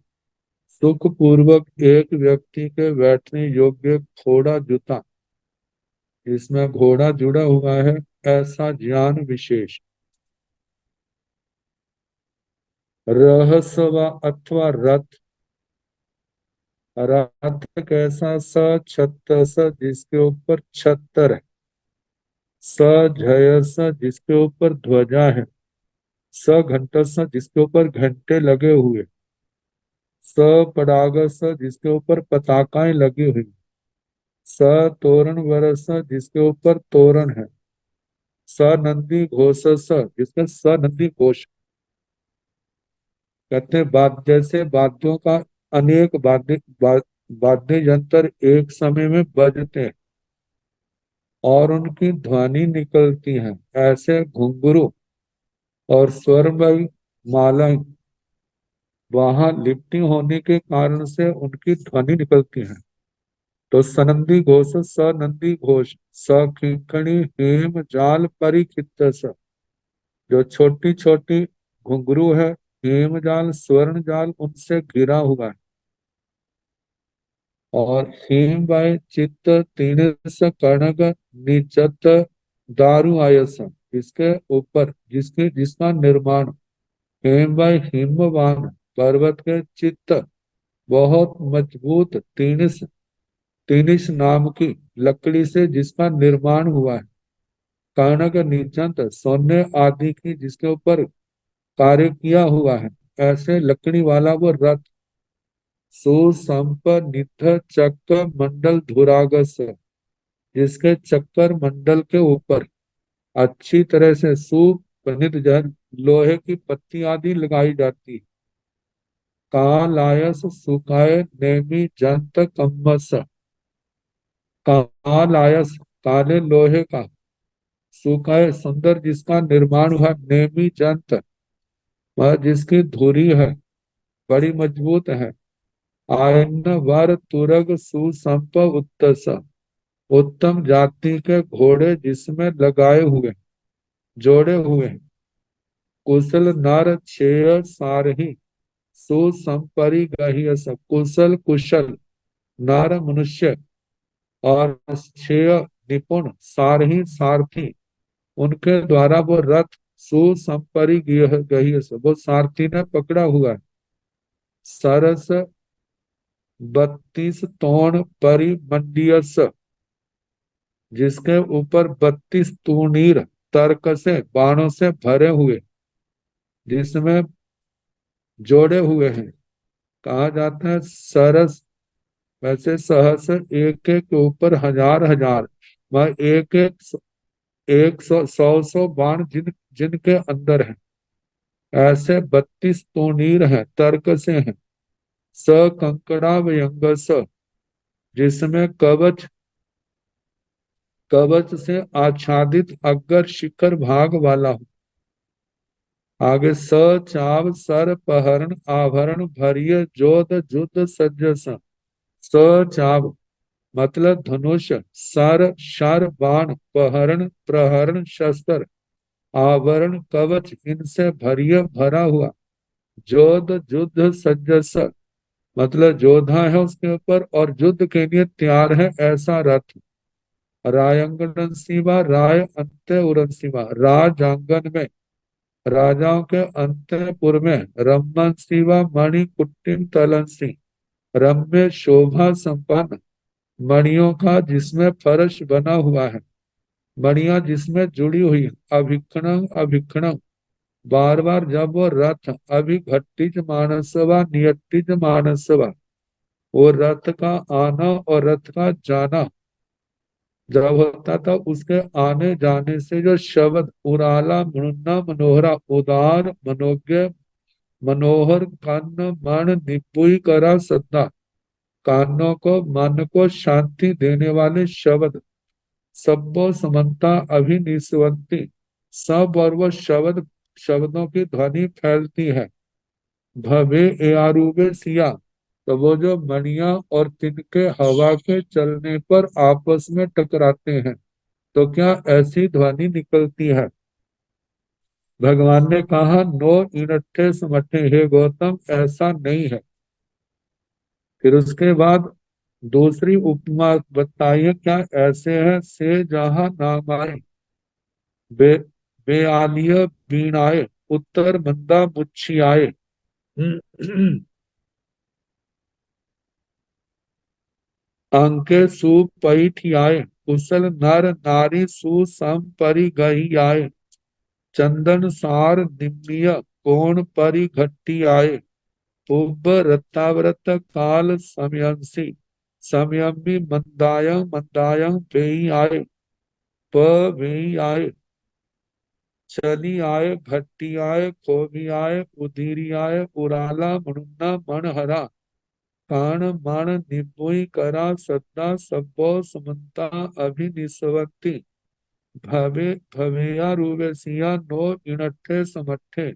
सुख पूर्वक एक व्यक्ति के बैठने योग्य घोड़ा जुता इसमें घोड़ा जुड़ा हुआ है ऐसा ज्ञान विशेष रहस्य अथवा रथ रथ कैसा स छत्तस जिसके ऊपर छत्तर है सजयस जिसके ऊपर ध्वजा है स घंटस जिसके ऊपर घंटे लगे हुए परागस जिसके ऊपर पताकाएं लगी हुई स तोरण वरस जिसके ऊपर तोरण है नंदी घोषस जिसके नंदी घोष कहते हैं जैसे वाद्यों का अनेक वाद्य यंत्र एक समय में बजते हैं और उनकी ध्वनि निकलती है ऐसे घुंघरू और स्वरमयी मालाएं वहां लिपटी होने के कारण से उनकी ध्वनि निकलती है। तो सनंदी घोष सनंदी घोष सखिकणी हेम जाल परिखित जो छोटी छोटी घुंघरू है हेम जाल स्वर्ण जाल उनसे घिरा हुआ है और हेम बाय चित्त तीन कणक निचत दारु आयस इसके ऊपर जिसके जिसका निर्माण हेम बाय हिमवान पर्वत के चित्त बहुत मजबूत तीनिस नाम की लकड़ी से जिसका निर्माण हुआ है कर्णक निचंत सोने आदि की जिसके ऊपर कार्य किया हुआ है ऐसे लकड़ी वाला वो रथ सुसंपनिध चक्र मंडल धुरागस जिसके चक्कर मंडल के ऊपर अच्छी तरह से सुपनिध लोहे की पत्ती आदि लगाई जाती कालायस सुखाय नेमी जंत कम्मस कालायस काले लोहे का सुखाय सुंदर जिसका निर्माण हुआ नेमी जंत वह जिसकी धुरी है बड़ी मजबूत है आयन वर तुरग सुसंप उत्तस उत्तम जाति के घोड़े जिसमें लगाए हुए जोड़े हुए हैं कुशल नर छेय सारही सुसंपरिगह्यस कुशल कुशल नर मनुष्य और छेय निपुण सारही सारथी उनके द्वारा वो रथ सुसंपरिगह्यस वो सारथी ने पकड़ा हुआ है सरस 32 तोण परिमंडियस जिसके ऊपर 32 तूणीर तर्क से बाणों से भरे हुए जिसमें जोड़े हुए हैं कहा जाता है सरस वैसे सहस एक एक के ऊपर हजार हजार वह एक सौ सौ बाण जिनके अंदर है ऐसे 32 तूणीर हैं तर्क से हैं स कंकड़ा व्यंग स, जिसमें कवच कवच से आच्छादित अग्र शिखर भाग वाला हो। आगे स चाव सर पहरण आभरण भरिय जोध जुद सज्ज स। स चाव मतलब धनुष, सर शर बाण पहरण प्रहरण शस्त्र आवरण कवच इनसे भरिय भरा हुआ। जोध युद्ध सज्जस मतलब योद्धा है उसके ऊपर और युद्ध के लिए तैयार है ऐसा रथ। रायंगन सीमा राय अंत्य उरन सीमा, राजांगन में राजाओं के अंतपुर में रमन सीमा मणि कुट्टिम तलंसी, रम्य शोभा संपन्न मणियों का जिसमें फर्श बना हुआ है, मणियां जिसमें जुड़ी हुई, अभिक्षण अभिक्षण बार बार जब वो रथ अभिघटित मानसवा नियतित मानसवा, वो रथ का आना और रथ का जाना जब होता था उसके आने जाने से जो शब्द उराला मुन्ना मनोहरा उदार मनोज्ञ मनोहर कन्न मन निपुई करा सदा, कानों को मन को शांति देने वाले शब्द, सब्बो समन्ता अभिनिस्वंती, सब और वो शब्दों की ध्वनि फैलती है। भवे ए आरूबे सिया, तो वो जो मणियां और तिनके हवा के चलने पर आपस में टकराते हैं तो क्या ऐसी ध्वनि निकलती है। भगवान ने कहा नो इनट्ठे समट्ठे, हे गौतम ऐसा नहीं है। फिर उसके बाद दूसरी उपमा बताइए क्या ऐसे है। से जहां नाम आए बे बेआलिय बीणाए उत्तर मंदा मुच्छियाए। अंके सुपैठियाए कुशल नर नारी सुसम परिगहियाए, चंदन सार निम्बिय कोण परिघट्टियाए, पुब रत्ताव्रत काल समयंसी, समयम्बी मंदायं मंदायं वेई आए, प वेई आए, चली आए घट्टी आए खोभी आए उधीरी आए उराला मणुन्ना मनहरा, कान मण निपुई करा सद्दा सब्बो समन्ता अभिनिस्वती, भवे भवेया रूवेसिया नो इणट्ठे समट्ठे।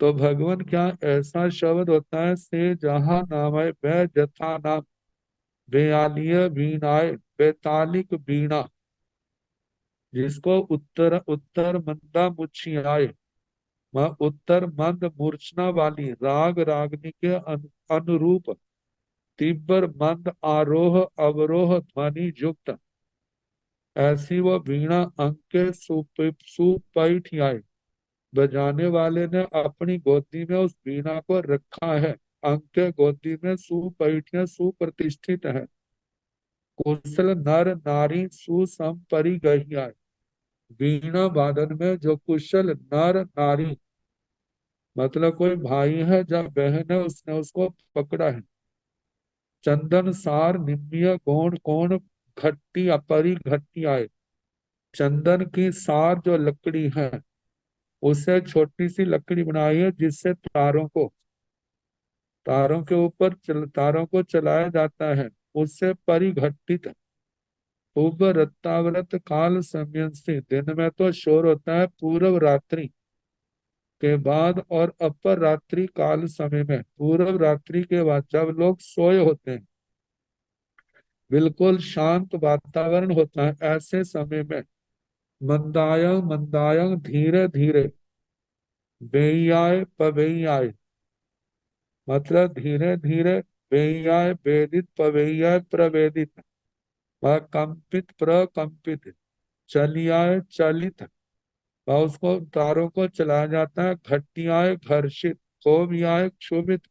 तो भगवान क्या ऐसा शब्द होता है से जहां नाम है वह जथा नाम बेआलिय बीणाए बेतालिक बीणा, जिसको उत्तर उत्तर मंदा मुछियाए, वह उत्तर मंद मूर्छना वाली राग रागनी के अनुरूप तीव्र मंद आरोह अवरोह ध्वनि युक्त ऐसी वह वीणा अंके सुपैठियाए, बजाने वाले ने अपनी गोदी में उस वीणा को रखा है। अंक के गोदी में सुपैठियां सुप्रतिष्ठित है। कुशल नर नारी सुसम परिगहिया, वीणा वादन में जो कुशल नर नारी मतलब कोई भाई है या बहन है उसने उसको पकड़ा है। चंदन सार निम्बिय गौण कौन घट्टी अपरी घट्टी आए, चंदन की सार जो लकड़ी है उससे छोटी सी लकड़ी बनाई है जिससे तारों के ऊपर तारों को चलाया जाता है, उससे परिघटित। पूर्व रत्ताव्रत काल संयंसी, दिन में तो शोर होता है पूर्व रात्रि के बाद और अपर रात्रि काल समय में, पूर्व रात्रि के बाद जब लोग सोए होते हैं बिल्कुल शांत वातावरण होता है ऐसे समय में मंदायं मंदायं धीरे धीरे बेयाय पवेयाय मतलब धीरे धीरे बेयाय वेदित पवेयाय प्रवेदित, वह कंपित प्रकंपित चलियाय चलित, और उसको तारों को चलाया जाता है। घटियाए घर्षित क्षोभियाए क्षोभित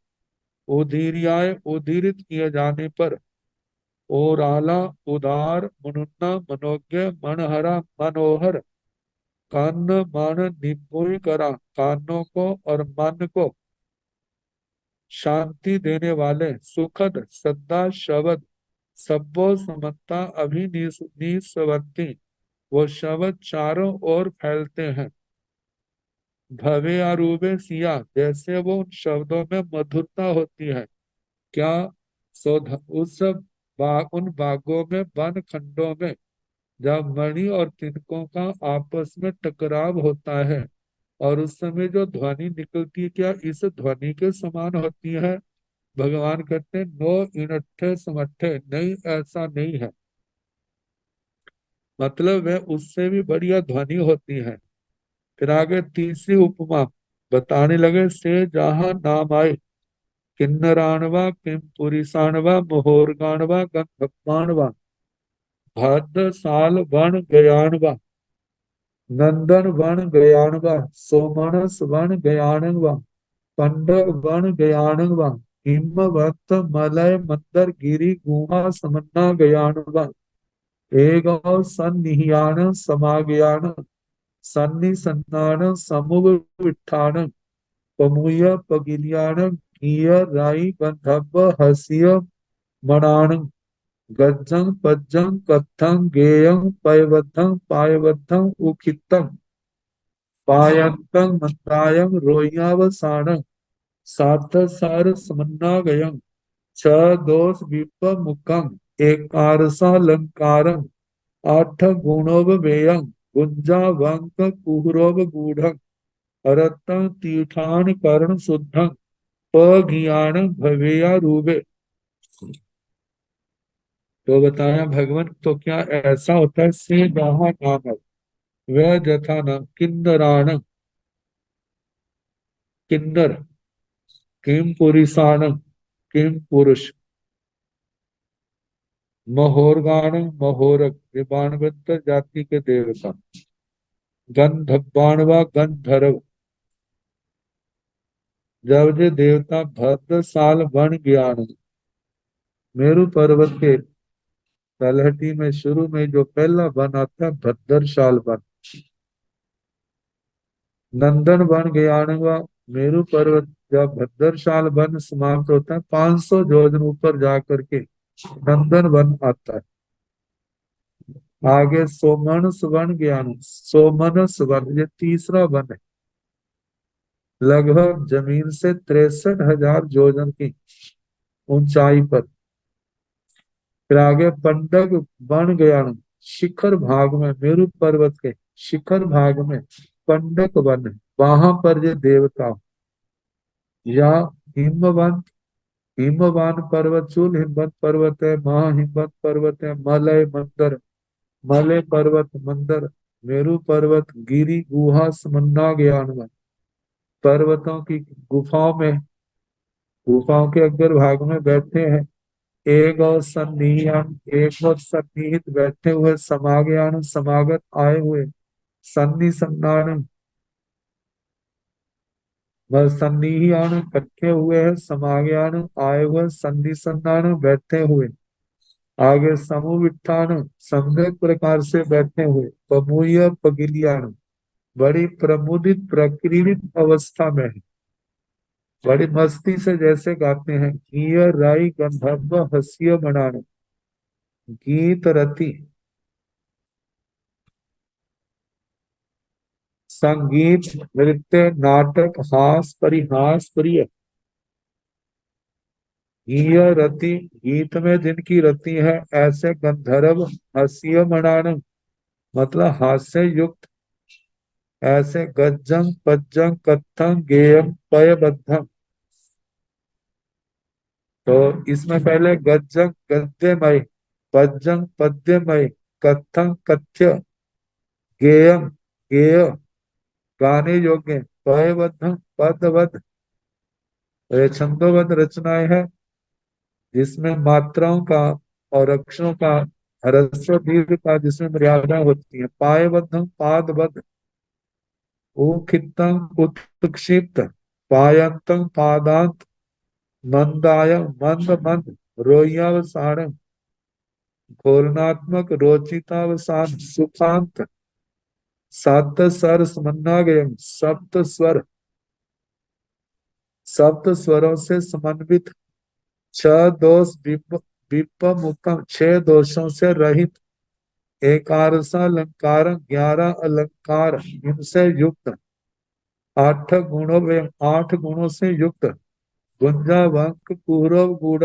उदीरियाए उदीरित किए जाने पर, ओराला उदार मनुन्ना मनोज्ञ मनहरा मनोहर, कान मन निपुण करा कानों को और मन को शांति देने वाले सुखद सद्दा शब्द, सब्बो समता अभिनिस्वंती, वो शब्द चारों ओर फैलते हैं। भवे अरूबे सिया, जैसे वो उन शब्दों में मधुरता होती है। क्या उन बागों में, वन खंडों में, जब मणि और तिनकों का आपस में टकराव होता है और उस समय जो ध्वनि निकलती है, क्या इस ध्वनि के समान होती है? भगवान कहते हैं, नो इनट्ठे समट्ठे, नहीं, ऐसा नहीं है। मतलब वह उससे भी बढ़िया ध्वनि होती है। फिर आगे तीसरी उपमा बताने लगे, से जहां नाम आए, किन्नराणवा किम पुरीसाणवा मोहोरगाणवा गंधप्पाणवा भाद्र साल बन गयाणवा नंदन बन गयाणवा सोमनस बन गयाणवा पंडव बन गयाणवा हिमवत मलय मंदर गिरी गुहा समन्ना गयाणवा एगो सन्निहियान समागयान सन्नि सन्नान समुग विट्ठान पमुय पगिलियान घीय राई गंधब्ब हसिय मणान गज्जं पज्जं कत्थं गेयं पयवद्धं पायवद्धं उखित्तं पायन्तं मन्दायं रोय्यावसानं साध सार समन्नागयं छ दोष विपमुखं एकारसालंकारं आठ गुणोपमेयं गुंजावंक कुहरोपगूढ़ं अरतं तीर्थान कर्ण शुद्धं पगियानं भवेयारूपे। तो बताया भगवान, तो क्या ऐसा होता है? से जहां नाम है, वह जथा नाम किन्नराण किन्नर, किम पुरुषाण किम पुरुष, महोरगाण महोरक, ये बाणवंत जाति के देवता, गंधब्बाणवा गंधर्व, जब ये देवता भद्र साल बन ज्ञान, मेरु पर्वत के तलहटी में शुरू में जो पहला वन आता है, भद्रशाल वन, नंदन वन ज्ञानवा, मेरु पर्वत जब भद्रशाल वन समाप्त होता है 500 जोजन ऊपर जाकर के नंदन वन आता है। आगे सोमन सुवन ज्ञान, सोमन सुवन, ये तीसरा वन है, लगभग जमीन से 63,000 जोजन की ऊंचाई पर। फिर आगे पंडक बन ज्ञान, शिखर भाग में, मेरु पर्वत के शिखर भाग में पंडक वन है, वहां पर ये देवता, या हिमवन, हिमवान पर्वत, चूल हिमवत पर्वत है, महाहिमवत पर्वत है, मलय मंदर, मलय पर्वत मंदर, मेरु पर्वत, गिरी गुहा समन्ना ज्ञानवन, पर्वतों की गुफाओं में, गुफाओं के अग्र भाग में बैठे हैं। एक और सन्निहित, एक और सन्निहित बैठे हुए, समागयान समागत आए हुए, सन्नि सन्नान, वह सन्निहियान इकट्ठे हुए हैं, समागयान आए हुए, सन्नि सन्नान बैठे हुए। आगे समूह वित्थान संगत प्रकार से बैठे हुए, पमुय पगिलियान, बड़ी प्रमुदित प्रकीर्णित अवस्था में है, बड़ी मस्ती से जैसे गाते हैं, घीय राई गंधर्व हंसिय मनान, गीत रति, संगीत नृत्य नाटक हास परिहास प्रिय, घीय रति, गीत में जिनकी रति है, ऐसे गंधर्व हंसिय मनान, मतलब हास्य युक्त, ऐसे गज्जं पज्जं कत्थं गेयं पयबद्धं। तो इसमें पहले गज्जं गद्यमय, पज्जं पद्यमय, कत्थं कथ्य, गेयं गेय गाने योग्य, पयबद्धं पदबद्ध, ये छंदोबद्ध रचनाएं हैं जिसमें मात्राओं का और अक्षरों का, ह्रस्व दीर्घ का जिसमें मर्यादा होती है, पायबद्धं पादबद्ध, उखित्तं उत्क्षिप्त, पायंतं पादांत, मंदाय मंद मंद, रोय्यावसानम, घोरणात्मक रोचितावसान, सुखांत, सात स्वर समन्वयम, सप्त स्वर, सप्त स्वरों से समन्वित, छह दोष विपमुक्तम, छह दोषों से रहित, एकारसा अलंकार, 11 अलंकार इनसे युक्त, आठ गुणों में, 8 गुणों से युक्त, गुंजा वंक पूर्व गूढ़,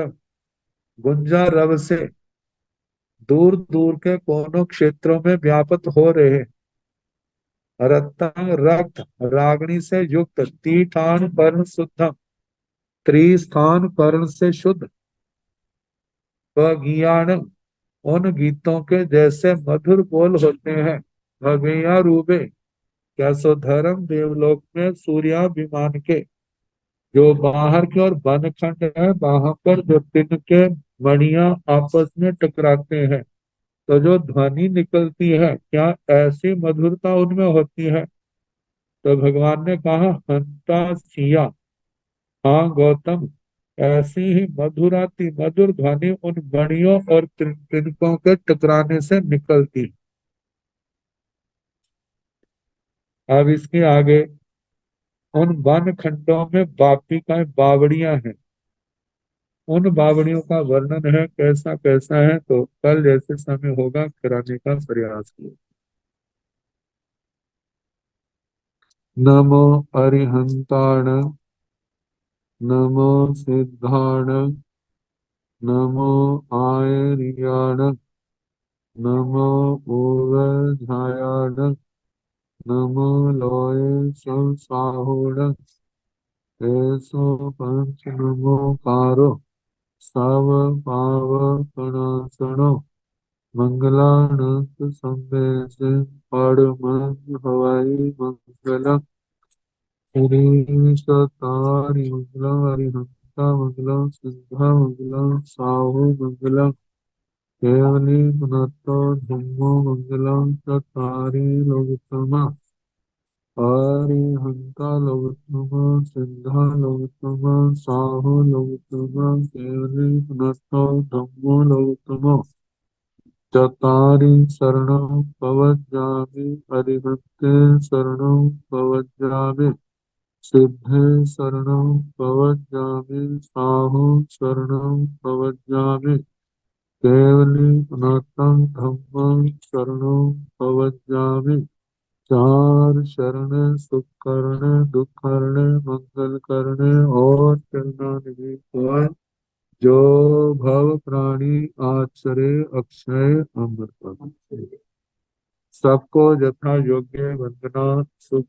गुंजा रव से दूर दूर के कोनों क्षेत्रों में व्याप्त हो रहे रत्तांग रक्त रागनी से युक्त तीठान पर्ण शुद्धम, त्रिस्थान पर्ण से शुद्ध बगियान, उन गीतों के जैसे मधुर बोल होते हैं। भगैया रूबे, क्या सो धर्म देवलोक में सूर्याभिमान के जो बाहर की ओर बनखंड है, वहां पर जो तिनके मणियां आपस में टकराते हैं तो जो ध्वनि निकलती है, क्या ऐसी मधुरता उनमें होती है? तो भगवान ने कहा, हंता सिया, हाँ गौतम, ऐसी ही मधुराती मधुर ध्वनि उन मणियों और तिनकों के टकराने से निकलती। अब इसके आगे उन वन खंडों में बापिकाएं बावड़ियां हैं, उन बावड़ियों का वर्णन है कैसा कैसा है, तो कल जैसे समय होगा कराने का प्रयास किया। नमो अरिहंताण, नमो सिद्धाण, नमो आयर्याण, नमो ऊर्ध्वधायाण, नमो लोये संसाहोण, एसो पंच नमो कारो सव पावकनाशनो, मंगलानंद संदेश पड़म हवाई मंगलम, श्री मंगलम हरिहंता मंगलम सिद्धा मंगलम साहु मंगलम, केवली पुनतो धम्मो मंगलम चतारी लोकतमा, हरिहंता लोकतमा सिद्धा लोकतमा साहु लोकतमा, केवली पुनतो धम्मो लोकतमा, चतारी शरणं पवज्जामि, हरिभक्ते शरणं पवज्जामि, सिद्धे शरणं पवज्जामि, साहु शरणं पवज्जामि, केवली पुनातं धम्मं शरणं पवज्जामि। चार शरण सुख करने दुख करने मंगल करने और शरणागति पाए, जो भव प्राणी आचरे अक्षय अमृत। सबको यथा योग्य वंदना, शुभ